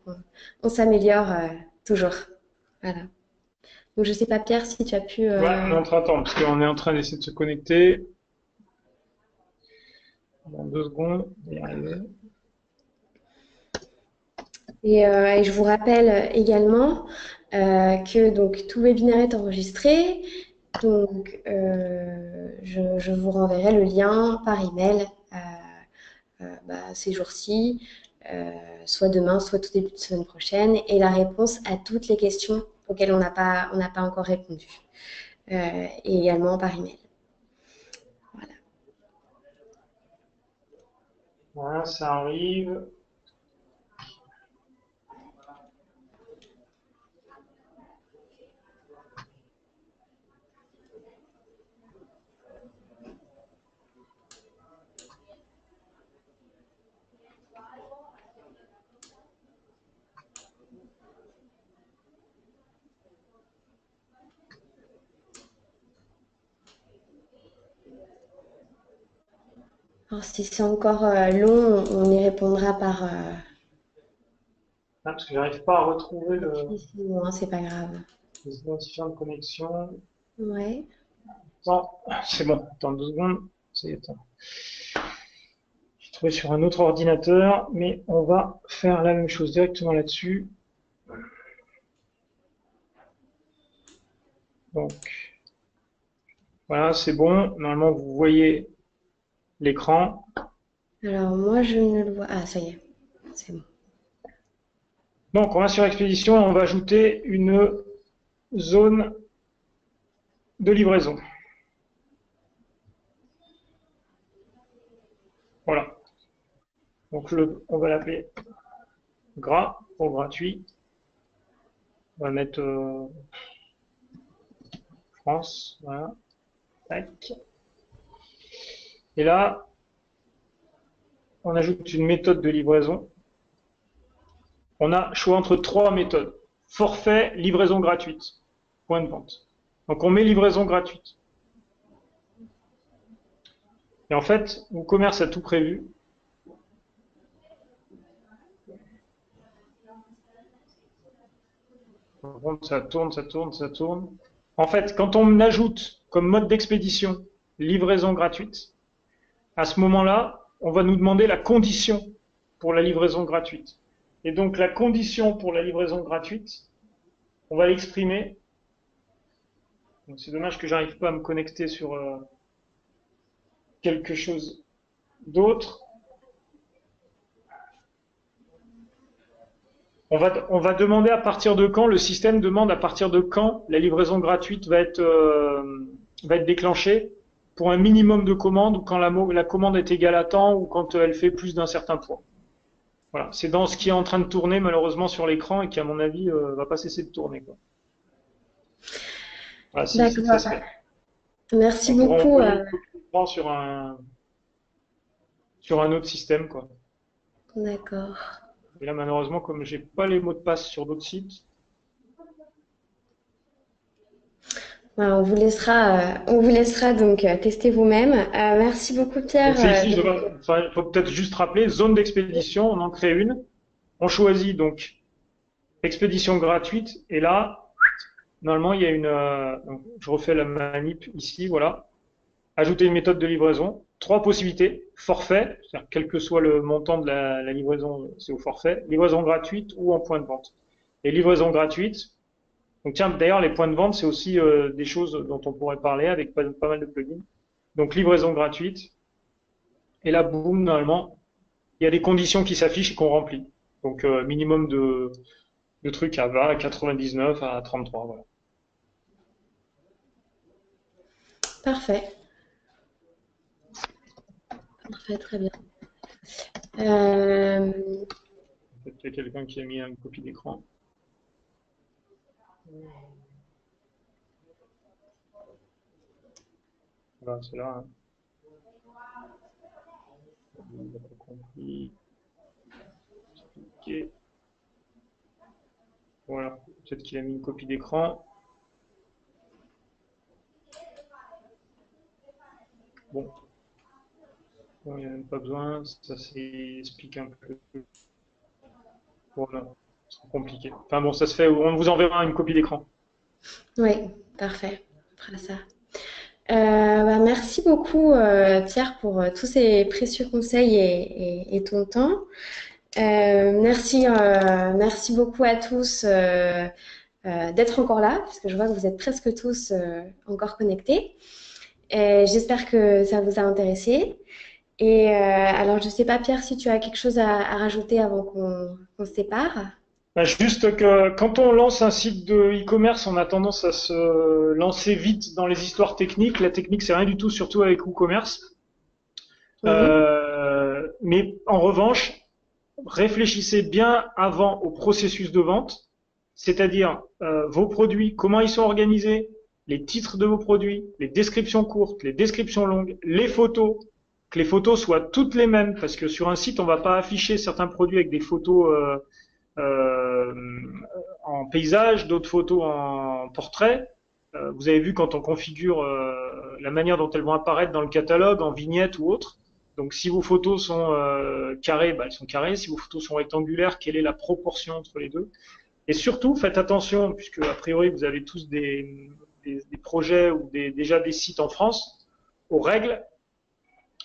[SPEAKER 1] qu'on s'améliore toujours. Voilà. Donc je ne sais pas, Pierre, si tu as pu...
[SPEAKER 3] Ouais, on est en train d'attendre, parce qu'on est en train d'essayer de se connecter. Dans 2 secondes, on va y arriver.
[SPEAKER 1] Et je vous rappelle également que donc, tout webinaire est enregistré. Donc, je vous renverrai le lien par email ces jours-ci, soit demain, soit tout début de semaine prochaine, et la réponse à toutes les questions auxquelles on n'a pas encore répondu, et également par email. Voilà.
[SPEAKER 3] Voilà, ça arrive.
[SPEAKER 1] Alors, si c'est encore long, on y répondra par...
[SPEAKER 3] Ah, parce que j'arrive pas à retrouver
[SPEAKER 1] c'est pas grave.
[SPEAKER 3] les identifiants de connexion.
[SPEAKER 1] Ouais.
[SPEAKER 3] Non, c'est bon. Attends 2 secondes. Attends. J'ai trouvé sur un autre ordinateur, mais on va faire la même chose directement là-dessus. Donc, voilà, c'est bon. Normalement, vous voyez l'écran.
[SPEAKER 1] Alors, moi, je ne le vois... Ah, ça y est. C'est bon.
[SPEAKER 3] Donc, on va sur Expédition, on va ajouter une zone de livraison. Voilà. Donc, on va l'appeler gras pour gratuit. On va mettre France. Voilà. Tac. Et là, on ajoute une méthode de livraison. On a choix entre 3 méthodes. Forfait, livraison gratuite, point de vente. Donc on met livraison gratuite. Et en fait, WooCommerce a tout prévu. Ça tourne, ça tourne, ça tourne. En fait, quand on ajoute comme mode d'expédition livraison gratuite, à ce moment-là, on va nous demander la condition pour la livraison gratuite. Et donc la condition pour la livraison gratuite, on va l'exprimer. C'est dommage que j'arrive pas à me connecter sur quelque chose d'autre. On va demander à partir de quand, le système demande à partir de quand la livraison gratuite va être déclenchée pour un minimum de commandes ou quand la commande est égale à temps ou quand elle fait plus d'un certain poids. Voilà, c'est dans ce qui est en train de tourner malheureusement sur l'écran et qui à mon avis va pas cesser de tourner, quoi. Voilà,
[SPEAKER 1] d'accord. Merci beaucoup.
[SPEAKER 3] On sur un autre système, quoi.
[SPEAKER 1] D'accord.
[SPEAKER 3] Et là malheureusement comme j'ai pas les mots de passe sur d'autres sites.
[SPEAKER 1] On vous laissera donc tester vous-même. Merci beaucoup Pierre.
[SPEAKER 3] Il faut peut-être juste rappeler, zone d'expédition, on en crée une. On choisit donc expédition gratuite et là, normalement il y a donc, je refais la manip ici, voilà. Ajouter une méthode de livraison. 3 possibilités. Forfait, c'est-à-dire quel que soit le montant de la livraison, c'est au forfait. Livraison gratuite ou en point de vente. Et livraison gratuite. Donc tiens, d'ailleurs, les points de vente, c'est aussi des choses dont on pourrait parler avec pas mal de plugins. Donc livraison gratuite. Et là, boum, normalement, il y a des conditions qui s'affichent et qu'on remplit. Donc minimum de trucs à 20, à 99, à 33, voilà.
[SPEAKER 1] Parfait. Parfait, très bien. Euh,
[SPEAKER 3] Peut-être qu'il y a quelqu'un qui a mis une copie d'écran. Voilà, c'est là. Hein. Vous avez pas compris. Expliquer. Voilà, peut-être qu'il a mis une copie d'écran. Bon, il n'y a même pas besoin, ça s'explique un peu. Voilà, c'est compliqué. Enfin bon, ça se fait, on vous enverra une copie d'écran.
[SPEAKER 1] oui, parfait. On fera ça. Bah, merci beaucoup, Pierre, pour tous ces précieux conseils et ton temps. Merci beaucoup à tous d'être encore là, parce que je vois que vous êtes presque tous encore connectés. J'espère que ça vous a intéressé. Et alors, je ne sais pas, Pierre, si tu as quelque chose à rajouter avant qu'on se sépare.
[SPEAKER 3] Bah, juste que quand on lance un site de e-commerce, on a tendance à se lancer vite dans les histoires techniques. La technique, c'est rien du tout, surtout avec WooCommerce.
[SPEAKER 1] Mhm.
[SPEAKER 3] Mais en revanche, réfléchissez bien avant au processus de vente, c'est-à-dire vos produits, comment ils sont organisés, les titres de vos produits, les descriptions courtes, les descriptions longues, les photos, que les photos soient toutes les mêmes, parce que sur un site, on ne va pas afficher certains produits avec des photos euh, en paysage, d'autres photos en portrait. Vous avez vu quand on configure la manière dont elles vont apparaître dans le catalogue, en vignette ou autre. Donc si vos photos sont carrées, bah, elles sont carrées. Si vos photos sont rectangulaires, quelle est la proportion entre les deux? Et surtout, faites attention, puisque a priori vous avez tous des projets ou déjà des sites en France, aux règles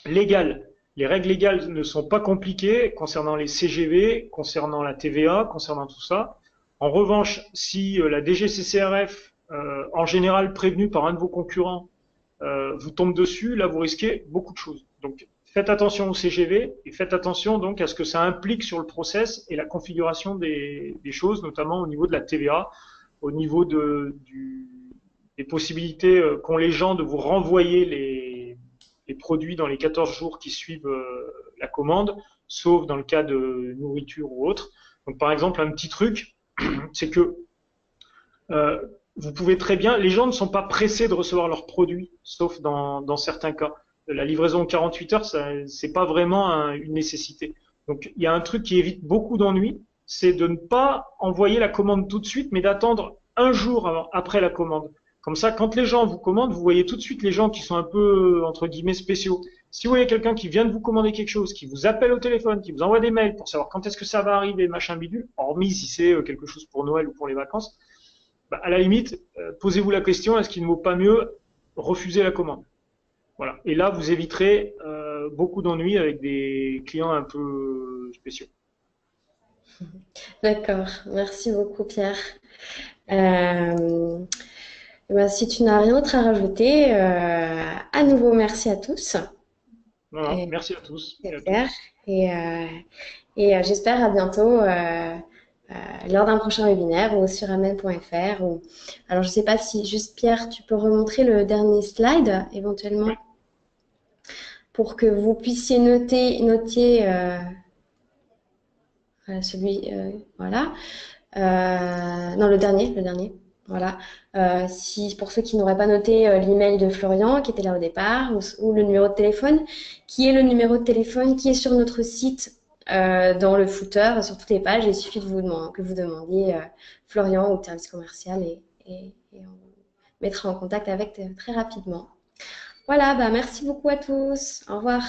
[SPEAKER 3] légales. Les règles légales ne sont pas compliquées concernant les CGV, concernant la TVA, concernant tout ça. En revanche, si la DGCCRF, en général prévenue par un de vos concurrents, vous tombe dessus, là vous risquez beaucoup de choses. Donc faites attention au CGV et faites attention donc à ce que ça implique sur le process et la configuration des choses, notamment au niveau de la TVA, au niveau des possibilités qu'ont les gens de vous renvoyer les produits dans les 14 jours qui suivent la commande, sauf dans le cas de nourriture ou autre. Donc par exemple, un petit truc, c'est que vous pouvez très bien, les gens ne sont pas pressés de recevoir leurs produits, sauf dans certains cas. La livraison en 48 heures, c'est pas vraiment une nécessité. Donc il y a un truc qui évite beaucoup d'ennuis, c'est de ne pas envoyer la commande tout de suite, mais d'attendre un jour après la commande. Comme ça, quand les gens vous commandent, vous voyez tout de suite les gens qui sont un peu, entre guillemets, spéciaux. Si vous voyez quelqu'un qui vient de vous commander quelque chose, qui vous appelle au téléphone, qui vous envoie des mails pour savoir quand est-ce que ça va arriver, machin bidule, hormis si c'est quelque chose pour Noël ou pour les vacances, bah, à la limite, posez-vous la question, est-ce qu'il ne vaut pas mieux refuser la commande? Voilà. Et là, vous éviterez beaucoup d'ennuis avec des clients un peu spéciaux.
[SPEAKER 1] D'accord, merci beaucoup, Pierre. Euh, Ben, si tu n'as rien d'autre à rajouter, à nouveau, merci à tous.
[SPEAKER 3] Voilà.
[SPEAKER 1] Et,
[SPEAKER 3] Merci à tous et
[SPEAKER 1] c'est
[SPEAKER 3] à
[SPEAKER 1] clair.
[SPEAKER 3] toutes.
[SPEAKER 1] J'espère à bientôt lors d'un prochain webinaire ou sur amen.fr. Alors, je ne sais pas si, juste Pierre, tu peux remontrer le dernier slide éventuellement
[SPEAKER 3] Oui.
[SPEAKER 1] pour que vous puissiez noter celui, voilà. Non, le dernier. Voilà. Si pour ceux qui n'auraient pas noté l'email de Florian qui était là au départ ou le numéro de téléphone, qui est le numéro de téléphone qui est sur notre site dans le footer, sur toutes les pages. Il suffit que vous demandiez Florian ou le service commercial et on vous mettra en contact avec très rapidement. Voilà, bah, merci beaucoup à tous. Au revoir.